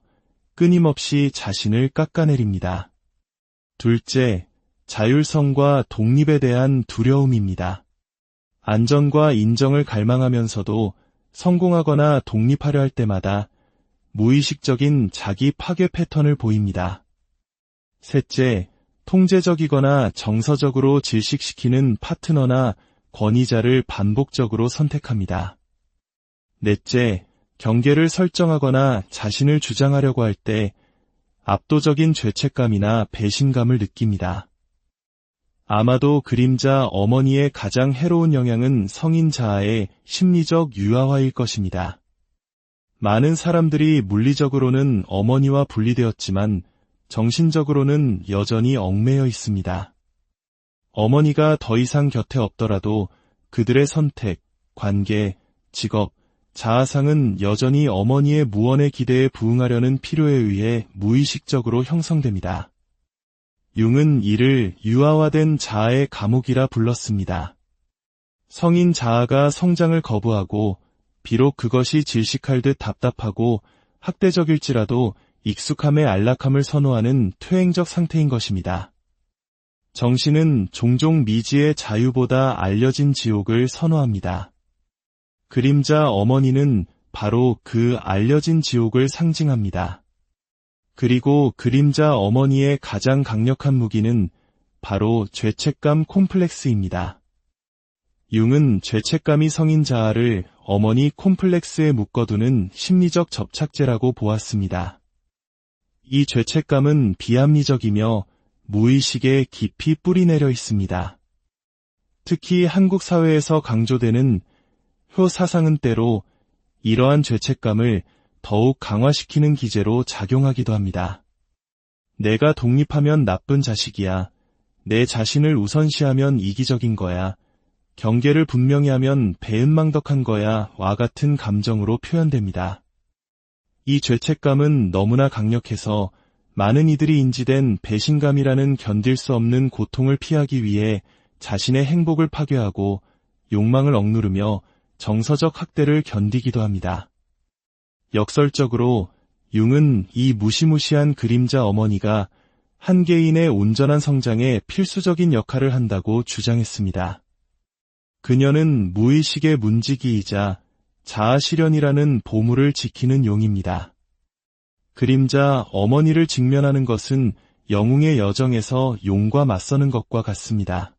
끊임없이 자신을 깎아내립니다. 둘째, 자율성과 독립에 대한 두려움입니다. 안전과 인정을 갈망하면서도 성공하거나 독립하려 할 때마다 무의식적인 자기 파괴 패턴을 보입니다. 셋째, 통제적이거나 정서적으로 질식시키는 파트너나 권위자를 반복적으로 선택합니다. 넷째, 경계를 설정하거나 자신을 주장하려고 할 때 압도적인 죄책감이나 배신감을 느낍니다. 아마도 그림자 어머니의 가장 해로운 영향은 성인 자아의 심리적 유아화일 것입니다. 많은 사람들이 물리적으로는 어머니와 분리되었지만 정신적으로는 여전히 얽매여 있습니다. 어머니가 더 이상 곁에 없더라도 그들의 선택, 관계, 직업, 자아상은 여전히 어머니의 무언의 기대에 부응하려는 필요에 의해 무의식적으로 형성됩니다. 융은 이를 유아화된 자아의 감옥이라 불렀습니다. 성인 자아가 성장을 거부하고 비록 그것이 질식할 듯 답답하고 학대적일지라도 익숙함의 안락함을 선호하는 퇴행적 상태인 것입니다. 정신은 종종 미지의 자유보다 알려진 지옥을 선호합니다. 그림자 어머니는 바로 그 알려진 지옥을 상징합니다. 그리고 그림자 어머니의 가장 강력한 무기는 바로 죄책감 콤플렉스입니다. 융은 죄책감이 성인 자아를 어머니 콤플렉스에 묶어두는 심리적 접착제라고 보았습니다. 이 죄책감은 비합리적이며 무의식에 깊이 뿌리내려 있습니다. 특히 한국 사회에서 강조되는 효 사상은 때로 이러한 죄책감을 더욱 강화시키는 기제로 작용하기도 합니다. 내가 독립하면 나쁜 자식이야. 내 자신을 우선시하면 이기적인 거야. 경계를 분명히 하면 배은망덕한 거야. 와 같은 감정으로 표현됩니다. 이 죄책감은 너무나 강력해서 많은 이들이 인지된 배신감이라는 견딜 수 없는 고통을 피하기 위해 자신의 행복을 파괴하고 욕망을 억누르며 정서적 학대를 견디기도 합니다. 역설적으로 융은 이 무시무시한 그림자 어머니가 한 개인의 온전한 성장에 필수적인 역할을 한다고 주장했습니다. 그녀는 무의식의 문지기이자 자아실현이라는 보물을 지키는 용입니다. 그림자 어머니를 직면하는 것은 영웅의 여정에서 용과 맞서는 것과 같습니다.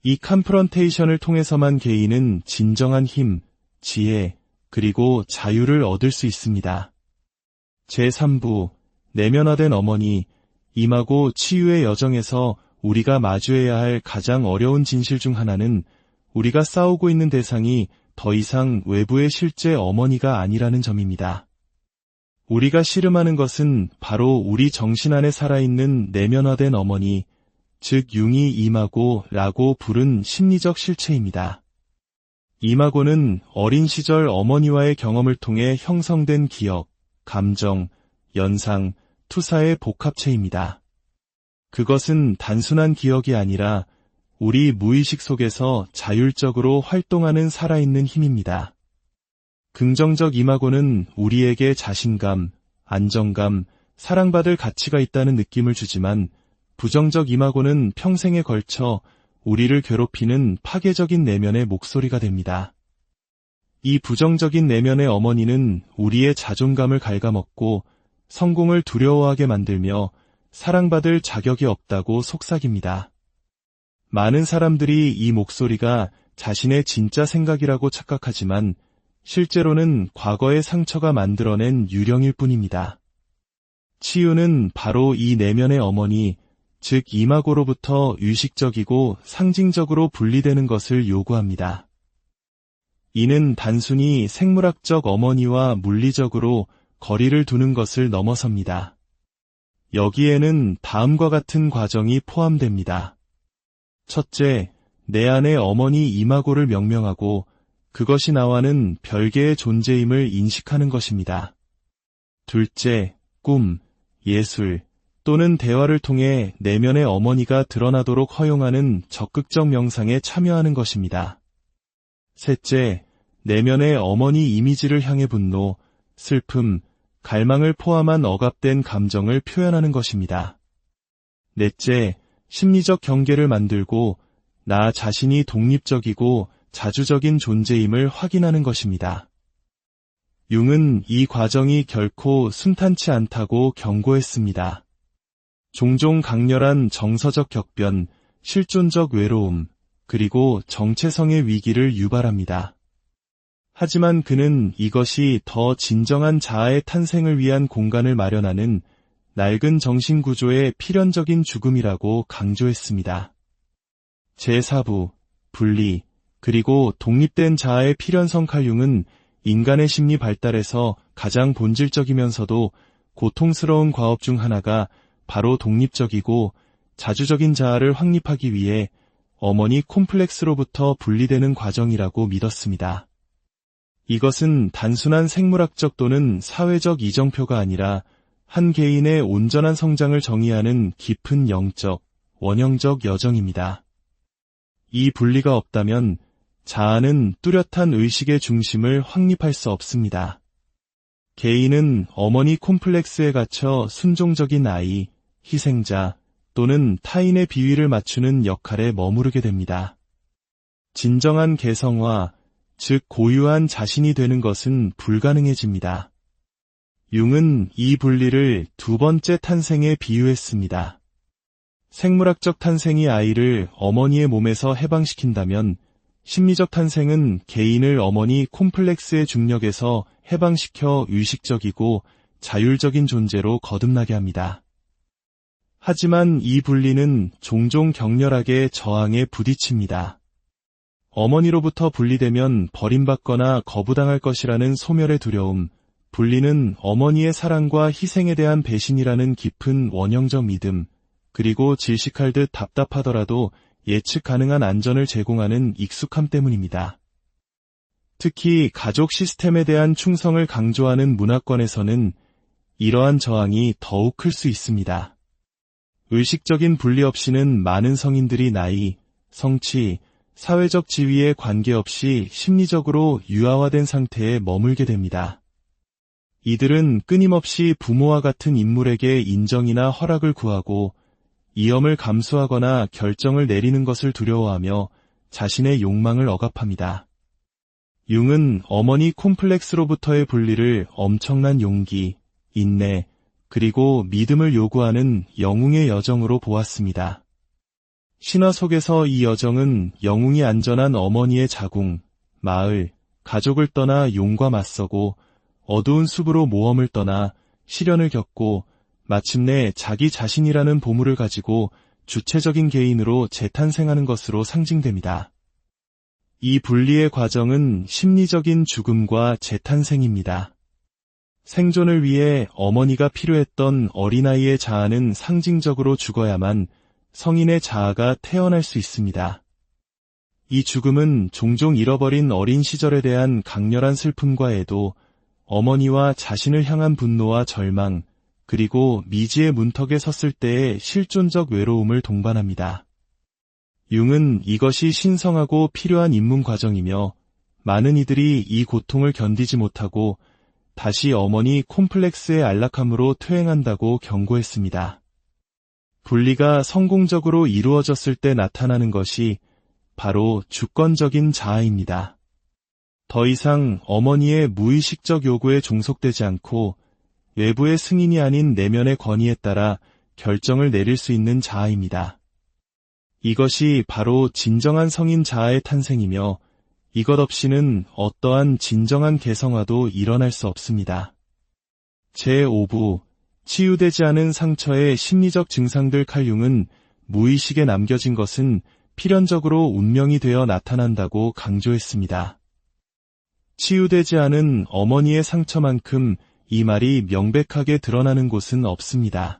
이 컨프런테이션을 통해서만 개인은 진정한 힘, 지혜, 그리고 자유를 얻을 수 있습니다. 제3부, 내면화된 어머니, 임하고 치유의 여정에서 우리가 마주해야 할 가장 어려운 진실 중 하나는 우리가 싸우고 있는 대상이 더 이상 외부의 실제 어머니가 아니라는 점입니다. 우리가 씨름하는 것은 바로 우리 정신 안에 살아있는 내면화된 어머니, 즉 융이 이마고라고 부른 심리적 실체입니다. 이마고는 어린 시절 어머니와의 경험을 통해 형성된 기억, 감정, 연상, 투사의 복합체입니다. 그것은 단순한 기억이 아니라 우리 무의식 속에서 자율적으로 활동하는 살아있는 힘입니다. 긍정적 이마고는 우리에게 자신감, 안정감, 사랑받을 가치가 있다는 느낌을 주지만 부정적 이마고는 평생에 걸쳐 우리를 괴롭히는 파괴적인 내면의 목소리가 됩니다. 이 부정적인 내면의 어머니는 우리의 자존감을 갉아먹고 성공을 두려워하게 만들며 사랑받을 자격이 없다고 속삭입니다. 많은 사람들이 이 목소리가 자신의 진짜 생각이라고 착각하지만 실제로는 과거의 상처가 만들어낸 유령일 뿐입니다. 치유는 바로 이 내면의 어머니, 즉 이마고로부터 의식적이고 상징적으로 분리되는 것을 요구합니다. 이는 단순히 생물학적 어머니와 물리적으로 거리를 두는 것을 넘어섭니다. 여기에는 다음과 같은 과정이 포함됩니다. 첫째, 내 안의 어머니 이마고를 명명하고 그것이 나와는 별개의 존재임을 인식하는 것입니다. 둘째, 꿈, 예술 또는 대화를 통해 내면의 어머니가 드러나도록 허용하는 적극적 명상에 참여하는 것입니다. 셋째, 내면의 어머니 이미지를 향해 분노, 슬픔, 갈망을 포함한 억압된 감정을 표현하는 것입니다. 넷째, 심리적 경계를 만들고 나 자신이 독립적이고 자주적인 존재임을 확인하는 것입니다. 융은 이 과정이 결코 순탄치 않다고 경고했습니다. 종종 강렬한 정서적 격변, 실존적 외로움, 그리고 정체성의 위기를 유발합니다. 하지만 그는 이것이 더 진정한 자아의 탄생을 위한 공간을 마련하는 낡은 정신구조의 필연적인 죽음이라고 강조했습니다. 제4부, 분리, 그리고 독립된 자아의 필연성 칼융은 인간의 심리 발달에서 가장 본질적이면서도 고통스러운 과업 중 하나가 바로 독립적이고 자주적인 자아를 확립하기 위해 어머니 콤플렉스로부터 분리되는 과정이라고 믿었습니다. 이것은 단순한 생물학적 또는 사회적 이정표가 아니라 한 개인의 온전한 성장을 정의하는 깊은 영적, 원형적 여정입니다. 이 분리가 없다면 자아는 뚜렷한 의식의 중심을 확립할 수 없습니다. 개인은 어머니 콤플렉스에 갇혀 순종적인 아이, 희생자 또는 타인의 비위를 맞추는 역할에 머무르게 됩니다. 진정한 개성화, 즉 고유한 자신이 되는 것은 불가능해집니다. 융은 이 분리를 두 번째 탄생에 비유했습니다. 생물학적 탄생이 아이를 어머니의 몸에서 해방시킨다면 심리적 탄생은 개인을 어머니 콤플렉스의 중력에서 해방시켜 의식적이고 자율적인 존재로 거듭나게 합니다. 하지만 이 분리는 종종 격렬하게 저항에 부딪힙니다. 어머니로부터 분리되면 버림받거나 거부당할 것이라는 소멸의 두려움, 분리는 어머니의 사랑과 희생에 대한 배신이라는 깊은 원형적 믿음, 그리고 질식할 듯 답답하더라도 예측 가능한 안전을 제공하는 익숙함 때문입니다. 특히 가족 시스템에 대한 충성을 강조하는 문화권에서는 이러한 저항이 더욱 클 수 있습니다. 의식적인 분리 없이는 많은 성인들이 나이, 성취, 사회적 지위에 관계없이 심리적으로 유아화된 상태에 머물게 됩니다. 이들은 끊임없이 부모와 같은 인물에게 인정이나 허락을 구하고 위험을 감수하거나 결정을 내리는 것을 두려워하며 자신의 욕망을 억압합니다. 융은 어머니 콤플렉스로부터의 분리를 엄청난 용기, 인내, 그리고 믿음을 요구하는 영웅의 여정으로 보았습니다. 신화 속에서 이 여정은 영웅이 안전한 어머니의 자궁, 마을, 가족을 떠나 용과 맞서고 어두운 숲으로 모험을 떠나 시련을 겪고 마침내 자기 자신이라는 보물을 가지고 주체적인 개인으로 재탄생하는 것으로 상징됩니다. 이 분리의 과정은 심리적인 죽음과 재탄생입니다. 생존을 위해 어머니가 필요했던 어린아이의 자아는 상징적으로 죽어야만 성인의 자아가 태어날 수 있습니다. 이 죽음은 종종 잃어버린 어린 시절에 대한 강렬한 슬픔과 애도, 어머니와 자신을 향한 분노와 절망, 그리고 미지의 문턱에 섰을 때의 실존적 외로움을 동반합니다. 융은 이것이 신성하고 필요한 입문 과정이며 많은 이들이 이 고통을 견디지 못하고 다시 어머니 콤플렉스의 안락함으로 퇴행한다고 경고했습니다. 분리가 성공적으로 이루어졌을 때 나타나는 것이 바로 주권적인 자아입니다. 더 이상 어머니의 무의식적 요구에 종속되지 않고 외부의 승인이 아닌 내면의 권위에 따라 결정을 내릴 수 있는 자아입니다. 이것이 바로 진정한 성인 자아의 탄생이며 이것 없이는 어떠한 진정한 개성화도 일어날 수 없습니다. 제5부 치유되지 않은 상처의 심리적 증상들. 칼융은 무의식에 남겨진 것은 필연적으로 운명이 되어 나타난다고 강조했습니다. 치유되지 않은 어머니의 상처만큼 이 말이 명백하게 드러나는 곳은 없습니다.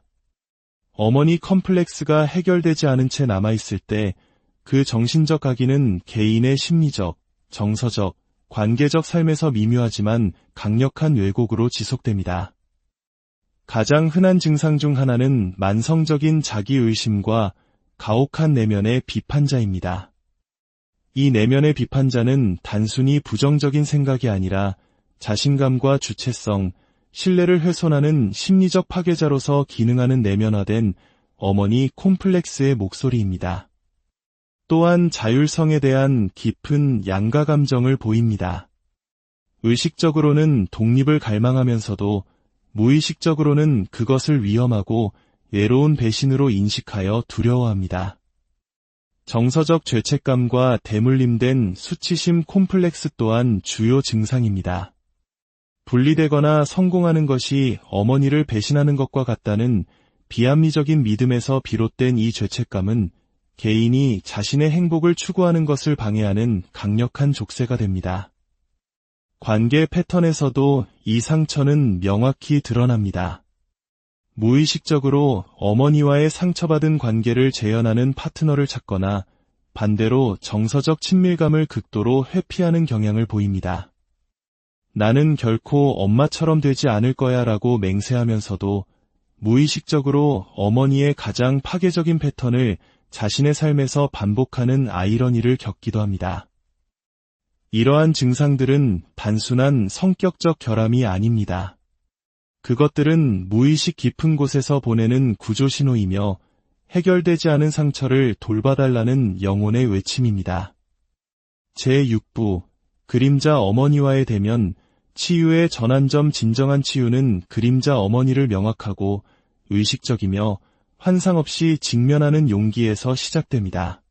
어머니 컴플렉스가 해결되지 않은 채 남아있을 때 그 정신적 각인은 개인의 심리적, 정서적, 관계적 삶에서 미묘하지만 강력한 왜곡으로 지속됩니다. 가장 흔한 증상 중 하나는 만성적인 자기의심과 가혹한 내면의 비판자입니다. 이 내면의 비판자는 단순히 부정적인 생각이 아니라 자신감과 주체성, 신뢰를 훼손하는 심리적 파괴자로서 기능하는 내면화된 어머니 콤플렉스의 목소리입니다. 또한 자율성에 대한 깊은 양가 감정을 보입니다. 의식적으로는 독립을 갈망하면서도 무의식적으로는 그것을 위험하고 외로운 배신으로 인식하여 두려워합니다. 정서적 죄책감과 대물림된 수치심 콤플렉스 또한 주요 증상입니다. 분리되거나 성공하는 것이 어머니를 배신하는 것과 같다는 비합리적인 믿음에서 비롯된 이 죄책감은 개인이 자신의 행복을 추구하는 것을 방해하는 강력한 족쇄가 됩니다. 관계 패턴에서도 이 상처는 명확히 드러납니다. 무의식적으로 어머니와의 상처받은 관계를 재현하는 파트너를 찾거나 반대로 정서적 친밀감을 극도로 회피하는 경향을 보입니다. 나는 결코 엄마처럼 되지 않을 거야 라고 맹세하면서도 무의식적으로 어머니의 가장 파괴적인 패턴을 자신의 삶에서 반복하는 아이러니를 겪기도 합니다. 이러한 증상들은 단순한 성격적 결함이 아닙니다. 그것들은 무의식 깊은 곳에서 보내는 구조 신호이며 해결되지 않은 상처를 돌봐달라는 영혼의 외침입니다. 제6부 그림자 어머니와의 대면. 치유의 전환점. 진정한 치유는 그림자 어머니를 명확하고 의식적이며 환상 없이 직면하는 용기에서 시작됩니다.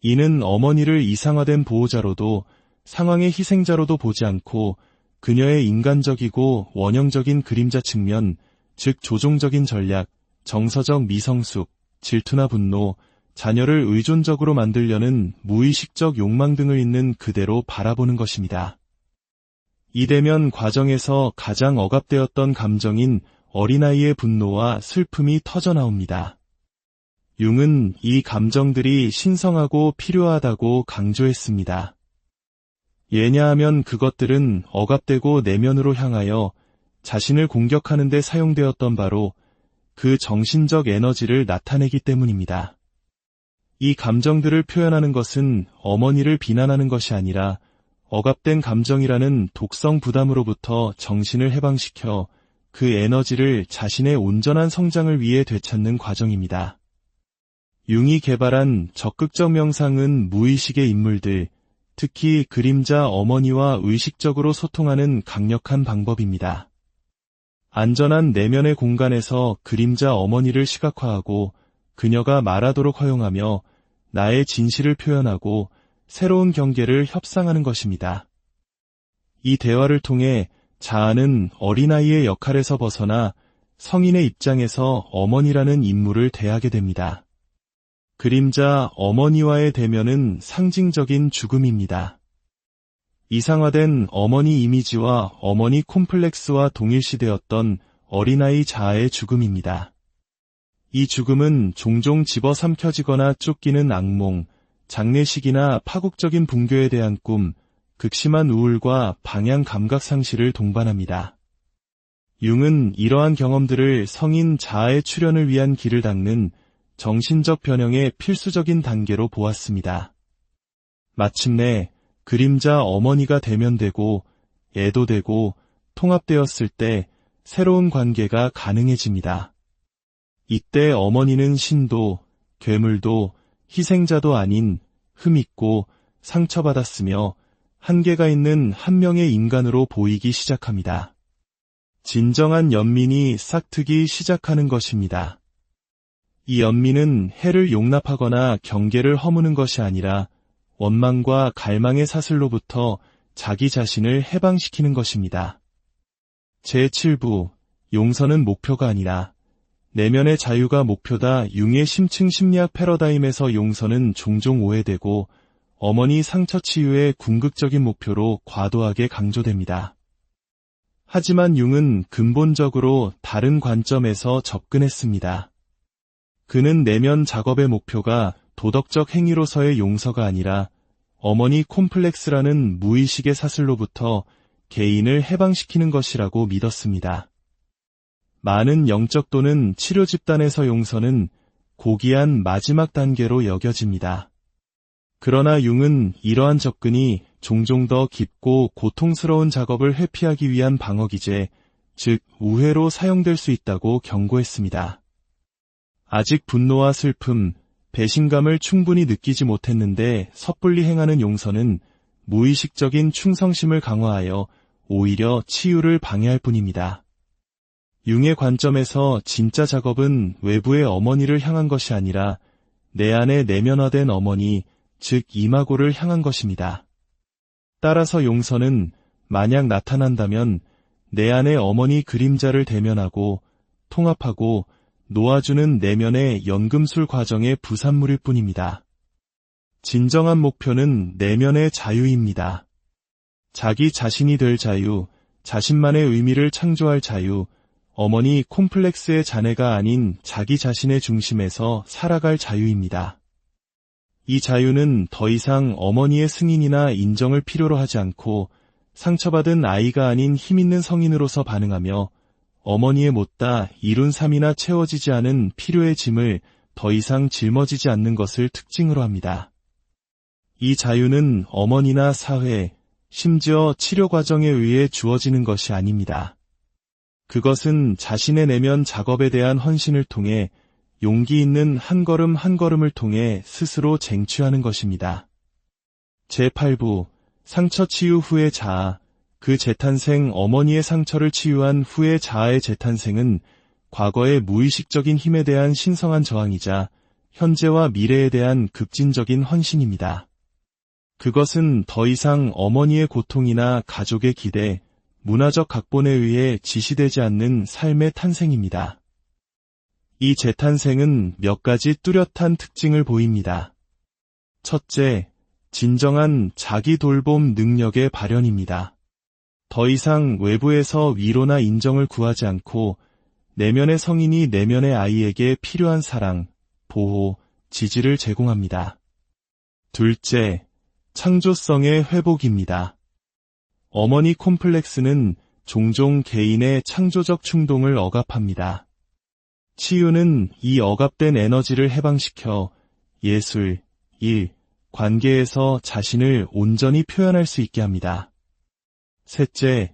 이는 어머니를 이상화된 보호자로도 상황의 희생자로도 보지 않고 그녀의 인간적이고 원형적인 그림자 측면, 즉 조종적인 전략, 정서적 미성숙, 질투나 분노, 자녀를 의존적으로 만들려는 무의식적 욕망 등을 있는 그대로 바라보는 것입니다. 이 대면 과정에서 가장 억압되었던 감정인 어린아이의 분노와 슬픔이 터져나옵니다. 융은 이 감정들이 신성하고 필요하다고 강조했습니다. 왜냐하면 그것들은 억압되고 내면으로 향하여 자신을 공격하는 데 사용되었던 바로 그 정신적 에너지를 나타내기 때문입니다. 이 감정들을 표현하는 것은 어머니를 비난하는 것이 아니라 억압된 감정이라는 독성 부담으로부터 정신을 해방시켜 그 에너지를 자신의 온전한 성장을 위해 되찾는 과정입니다. 융이 개발한 적극적 명상은 무의식의 인물들, 특히 그림자 어머니와 의식적으로 소통하는 강력한 방법입니다. 안전한 내면의 공간에서 그림자 어머니를 시각화하고 그녀가 말하도록 허용하며 나의 진실을 표현하고 새로운 경계를 협상하는 것입니다. 이 대화를 통해 자아는 어린아이의 역할에서 벗어나 성인의 입장에서 어머니라는 인물을 대하게 됩니다. 그림자 어머니와의 대면은 상징적인 죽음입니다. 이상화된 어머니 이미지와 어머니 콤플렉스와 동일시되었던 어린아이 자아의 죽음입니다. 이 죽음은 종종 집어삼켜지거나 쫓기는 악몽, 장례식이나 파국적인 붕괴에 대한 꿈, 극심한 우울과 방향 감각 상실을 동반합니다. 융은 이러한 경험들을 성인 자아의 출현을 위한 길을 닦는 정신적 변형의 필수적인 단계로 보았습니다. 마침내 그림자 어머니가 대면되고 애도되고 통합되었을 때 새로운 관계가 가능해집니다. 이때 어머니는 신도, 괴물도, 희생자도 아닌 흠있고 상처받았으며 한계가 있는 한 명의 인간으로 보이기 시작합니다. 진정한 연민이 싹트기 시작하는 것입니다. 이 연민은 해를 용납하거나 경계를 허무는 것이 아니라 원망과 갈망의 사슬로부터 자기 자신을 해방시키는 것입니다. 제7부 용서는 목표가 아니라 내면의 자유가 목표다. 융의 심층 심리학 패러다임에서 용서는 종종 오해되고 어머니 상처 치유의 궁극적인 목표로 과도하게 강조됩니다. 하지만 융은 근본적으로 다른 관점에서 접근했습니다. 그는 내면 작업의 목표가 도덕적 행위로서의 용서가 아니라 어머니 콤플렉스라는 무의식의 사슬로부터 개인을 해방시키는 것이라고 믿었습니다. 많은 영적 또는 치료 집단에서 용서는 고귀한 마지막 단계로 여겨집니다. 그러나 융은 이러한 접근이 종종 더 깊고 고통스러운 작업을 회피하기 위한 방어기제, 즉 우회로 사용될 수 있다고 경고했습니다. 아직 분노와 슬픔, 배신감을 충분히 느끼지 못했는데 섣불리 행하는 용서는 무의식적인 충성심을 강화하여 오히려 치유를 방해할 뿐입니다. 융의 관점에서 진짜 작업은 외부의 어머니를 향한 것이 아니라 내 안에 내면화된 어머니, 즉 이마고를 향한 것입니다. 따라서 용서는 만약 나타난다면 내 안의 어머니 그림자를 대면하고 통합하고 놓아주는 내면의 연금술 과정의 부산물일 뿐입니다. 진정한 목표는 내면의 자유입니다. 자기 자신이 될 자유, 자신만의 의미를 창조할 자유, 어머니 콤플렉스의 자네가 아닌 자기 자신의 중심에서 살아갈 자유입니다. 이 자유는 더 이상 어머니의 승인이나 인정을 필요로 하지 않고 상처받은 아이가 아닌 힘있는 성인으로서 반응하며 어머니의 못다 이룬 삶이나 채워지지 않은 필요의 짐을 더 이상 짊어지지 않는 것을 특징으로 합니다. 이 자유는 어머니나 사회, 심지어 치료 과정에 의해 주어지는 것이 아닙니다. 그것은 자신의 내면 작업에 대한 헌신을 통해 용기 있는 한 걸음 한 걸음을 통해 스스로 쟁취하는 것입니다. 제8부 상처 치유 후의 자아, 그 재탄생. 어머니의 상처를 치유한 후의 자아의 재탄생은 과거의 무의식적인 힘에 대한 신성한 저항이자 현재와 미래에 대한 급진적인 헌신입니다. 그것은 더 이상 어머니의 고통이나 가족의 기대, 문화적 각본에 의해 지시되지 않는 삶의 탄생입니다. 이 재탄생은 몇 가지 뚜렷한 특징을 보입니다. 첫째, 진정한 자기 돌봄 능력의 발현입니다. 더 이상 외부에서 위로나 인정을 구하지 않고 내면의 성인이 내면의 아이에게 필요한 사랑, 보호, 지지를 제공합니다. 둘째, 창조성의 회복입니다. 어머니 콤플렉스는 종종 개인의 창조적 충동을 억압합니다. 치유는 이 억압된 에너지를 해방시켜 예술, 일, 관계에서 자신을 온전히 표현할 수 있게 합니다. 셋째,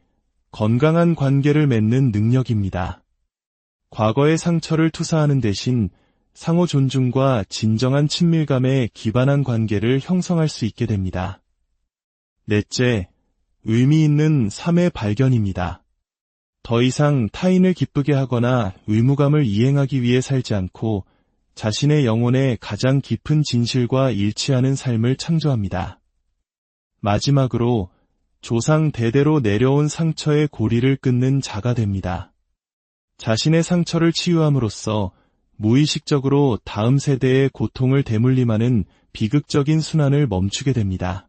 건강한 관계를 맺는 능력입니다. 과거의 상처를 투사하는 대신 상호 존중과 진정한 친밀감에 기반한 관계를 형성할 수 있게 됩니다. 넷째, 의미 있는 삶의 발견입니다. 더 이상 타인을 기쁘게 하거나 의무감을 이행하기 위해 살지 않고 자신의 영혼의 가장 깊은 진실과 일치하는 삶을 창조합니다. 마지막으로 조상 대대로 내려온 상처의 고리를 끊는 자가 됩니다. 자신의 상처를 치유함으로써 무의식적으로 다음 세대의 고통을 대물림하는 비극적인 순환을 멈추게 됩니다.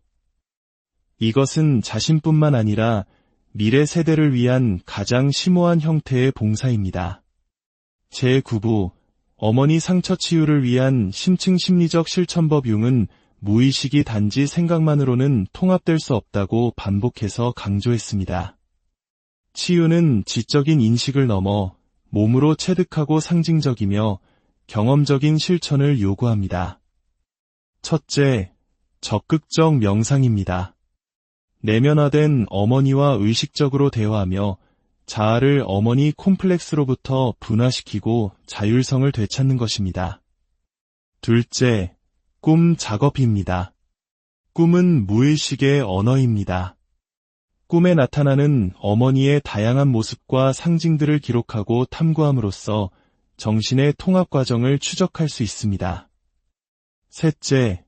이것은 자신뿐만 아니라 미래 세대를 위한 가장 심오한 형태의 봉사입니다. 제9부 어머니 상처 치유를 위한 심층 심리적 실천법 융은 무의식이 단지 생각만으로는 통합될 수 없다고 반복해서 강조했습니다. 치유는 지적인 인식을 넘어 몸으로 체득하고 상징적이며 경험적인 실천을 요구합니다. 첫째, 적극적 명상입니다. 내면화된 어머니와 의식적으로 대화하며 자아를 어머니 콤플렉스로부터 분화시키고 자율성을 되찾는 것입니다. 둘째, 꿈 작업입니다. 꿈은 무의식의 언어입니다. 꿈에 나타나는 어머니의 다양한 모습과 상징들을 기록하고 탐구함으로써 정신의 통합 과정을 추적할 수 있습니다. 셋째,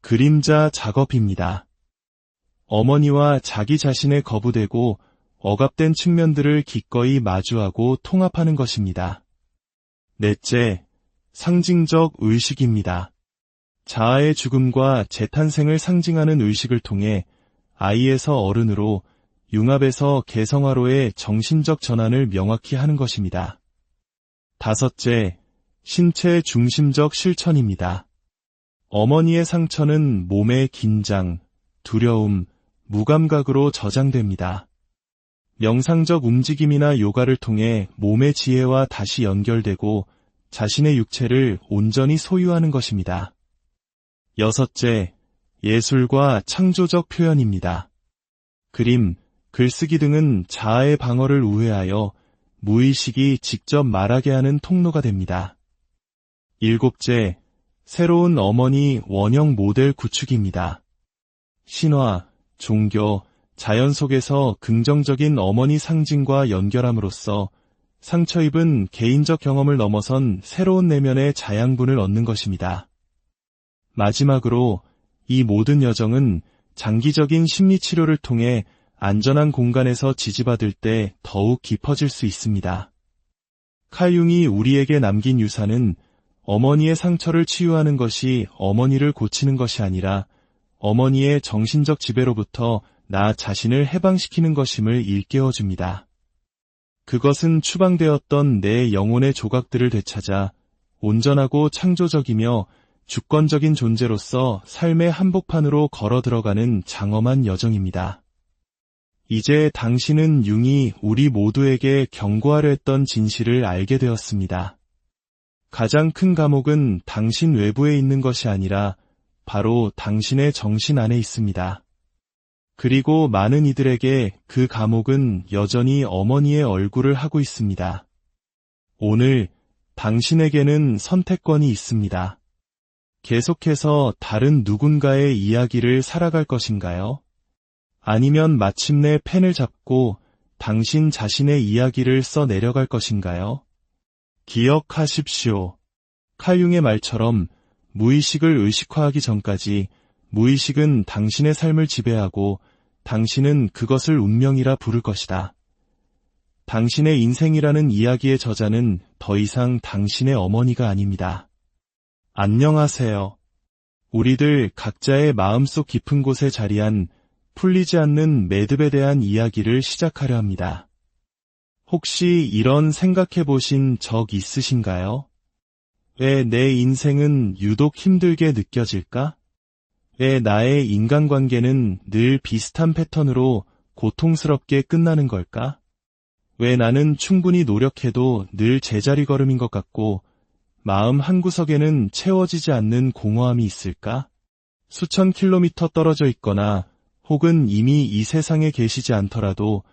그림자 작업입니다. 어머니와 자기 자신의 거부되고 억압된 측면들을 기꺼이 마주하고 통합하는 것입니다. 넷째, 상징적 의식입니다. 자아의 죽음과 재탄생을 상징하는 의식을 통해 아이에서 어른으로, 융합에서 개성화로의 정신적 전환을 명확히 하는 것입니다. 다섯째, 신체 중심적 실천입니다. 어머니의 상처는 몸의 긴장, 두려움, 무감각으로 저장됩니다. 명상적 움직임이나 요가를 통해 몸의 지혜와 다시 연결되고 자신의 육체를 온전히 소유하는 것입니다. 여섯째, 예술과 창조적 표현입니다. 그림, 글쓰기 등은 자아의 방어를 우회하여 무의식이 직접 말하게 하는 통로가 됩니다. 일곱째, 새로운 어머니 원형 모델 구축입니다. 신화, 종교, 자연 속에서 긍정적인 어머니 상징과 연결함으로써 상처 입은 개인적 경험을 넘어선 새로운 내면의 자양분을 얻는 것입니다. 마지막으로 이 모든 여정은 장기적인 심리치료를 통해 안전한 공간에서 지지받을 때 더욱 깊어질 수 있습니다. 칼 융이 우리에게 남긴 유산은 어머니의 상처를 치유하는 것이 어머니를 고치는 것이 아니라 어머니의 정신적 지배로부터 나 자신을 해방시키는 것임을 일깨워줍니다. 그것은 추방되었던 내 영혼의 조각들을 되찾아 온전하고 창조적이며 주권적인 존재로서 삶의 한복판으로 걸어 들어가는 장엄한 여정입니다. 이제 당신은 융이 우리 모두에게 경고하려 했던 진실을 알게 되었습니다. 가장 큰 감옥은 당신 외부에 있는 것이 아니라 바로 당신의 정신 안에 있습니다. 그리고 많은 이들에게 그 감옥은 여전히 어머니의 얼굴을 하고 있습니다. 오늘 당신에게는 선택권이 있습니다. 계속해서 다른 누군가의 이야기를 살아갈 것인가요? 아니면 마침내 펜을 잡고 당신 자신의 이야기를 써 내려갈 것인가요? 기억하십시오. 칼 융의 말처럼 무의식을 의식화하기 전까지 무의식은 당신의 삶을 지배하고 당신은 그것을 운명이라 부를 것이다. 당신의 인생이라는 이야기의 저자는 더 이상 당신의 어머니가 아닙니다. 안녕하세요. 우리들 각자의 마음속 깊은 곳에 자리한 풀리지 않는 매듭에 대한 이야기를 시작하려 합니다. 혹시 이런 생각해 보신 적 있으신가요? 왜 내 인생은 유독 힘들게 느껴질까? 왜 나의 인간관계는 늘 비슷한 패턴으로 고통스럽게 끝나는 걸까? 왜 나는 충분히 노력해도 늘 제자리 걸음인 것 같고 마음 한구석에는 채워지지 않는 공허함이 있을까? 수천 킬로미터 떨어져 있거나 혹은 이미 이 세상에 계시지 않더라도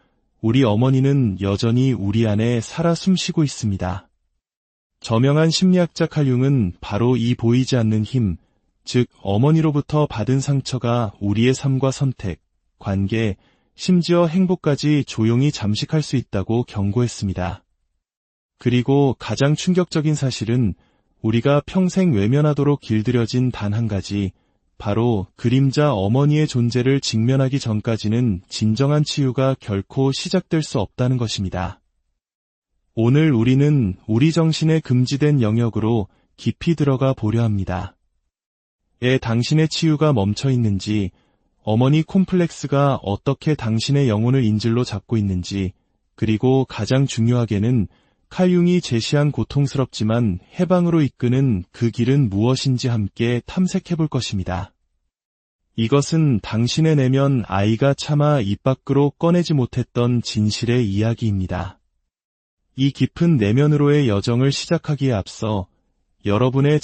우리 어머니는 여전히 우리 안에 살아 숨쉬고 있습니다. 저명한 심리학자 칼 융은 바로 이 보이지 않는 힘, 즉 어머니로부터 받은 상처가 우리의 삶과 선택, 관계, 심지어 행복까지 조용히 잠식할 수 있다고 경고했습니다. 그리고 가장 충격적인 사실은 우리가 평생 외면하도록 길들여진 단 한 가지, 바로 그림자 어머니의 존재를 직면하기 전까지는 진정한 치유가 결코 시작될 수 없다는 것입니다. 오늘 우리는 우리 정신의 금지된 영역으로 깊이 들어가 보려 합니다. 당신의 치유가 멈춰 있는지, 어머니 콤플렉스가 어떻게 당신의 영혼을 인질로 잡고 있는지, 그리고 가장 중요하게는 칼융이 제시한 고통스럽지만 해방으로 이끄는 그 길은 무엇인지 함께 탐색해 볼 것입니다. 이것은 당신의 내면 아이가 차마 입 밖으로 꺼내지 못했던 진실의 이야기입니다. 이 깊은 내면으로의 여정을 시작하기에 앞서 여러분의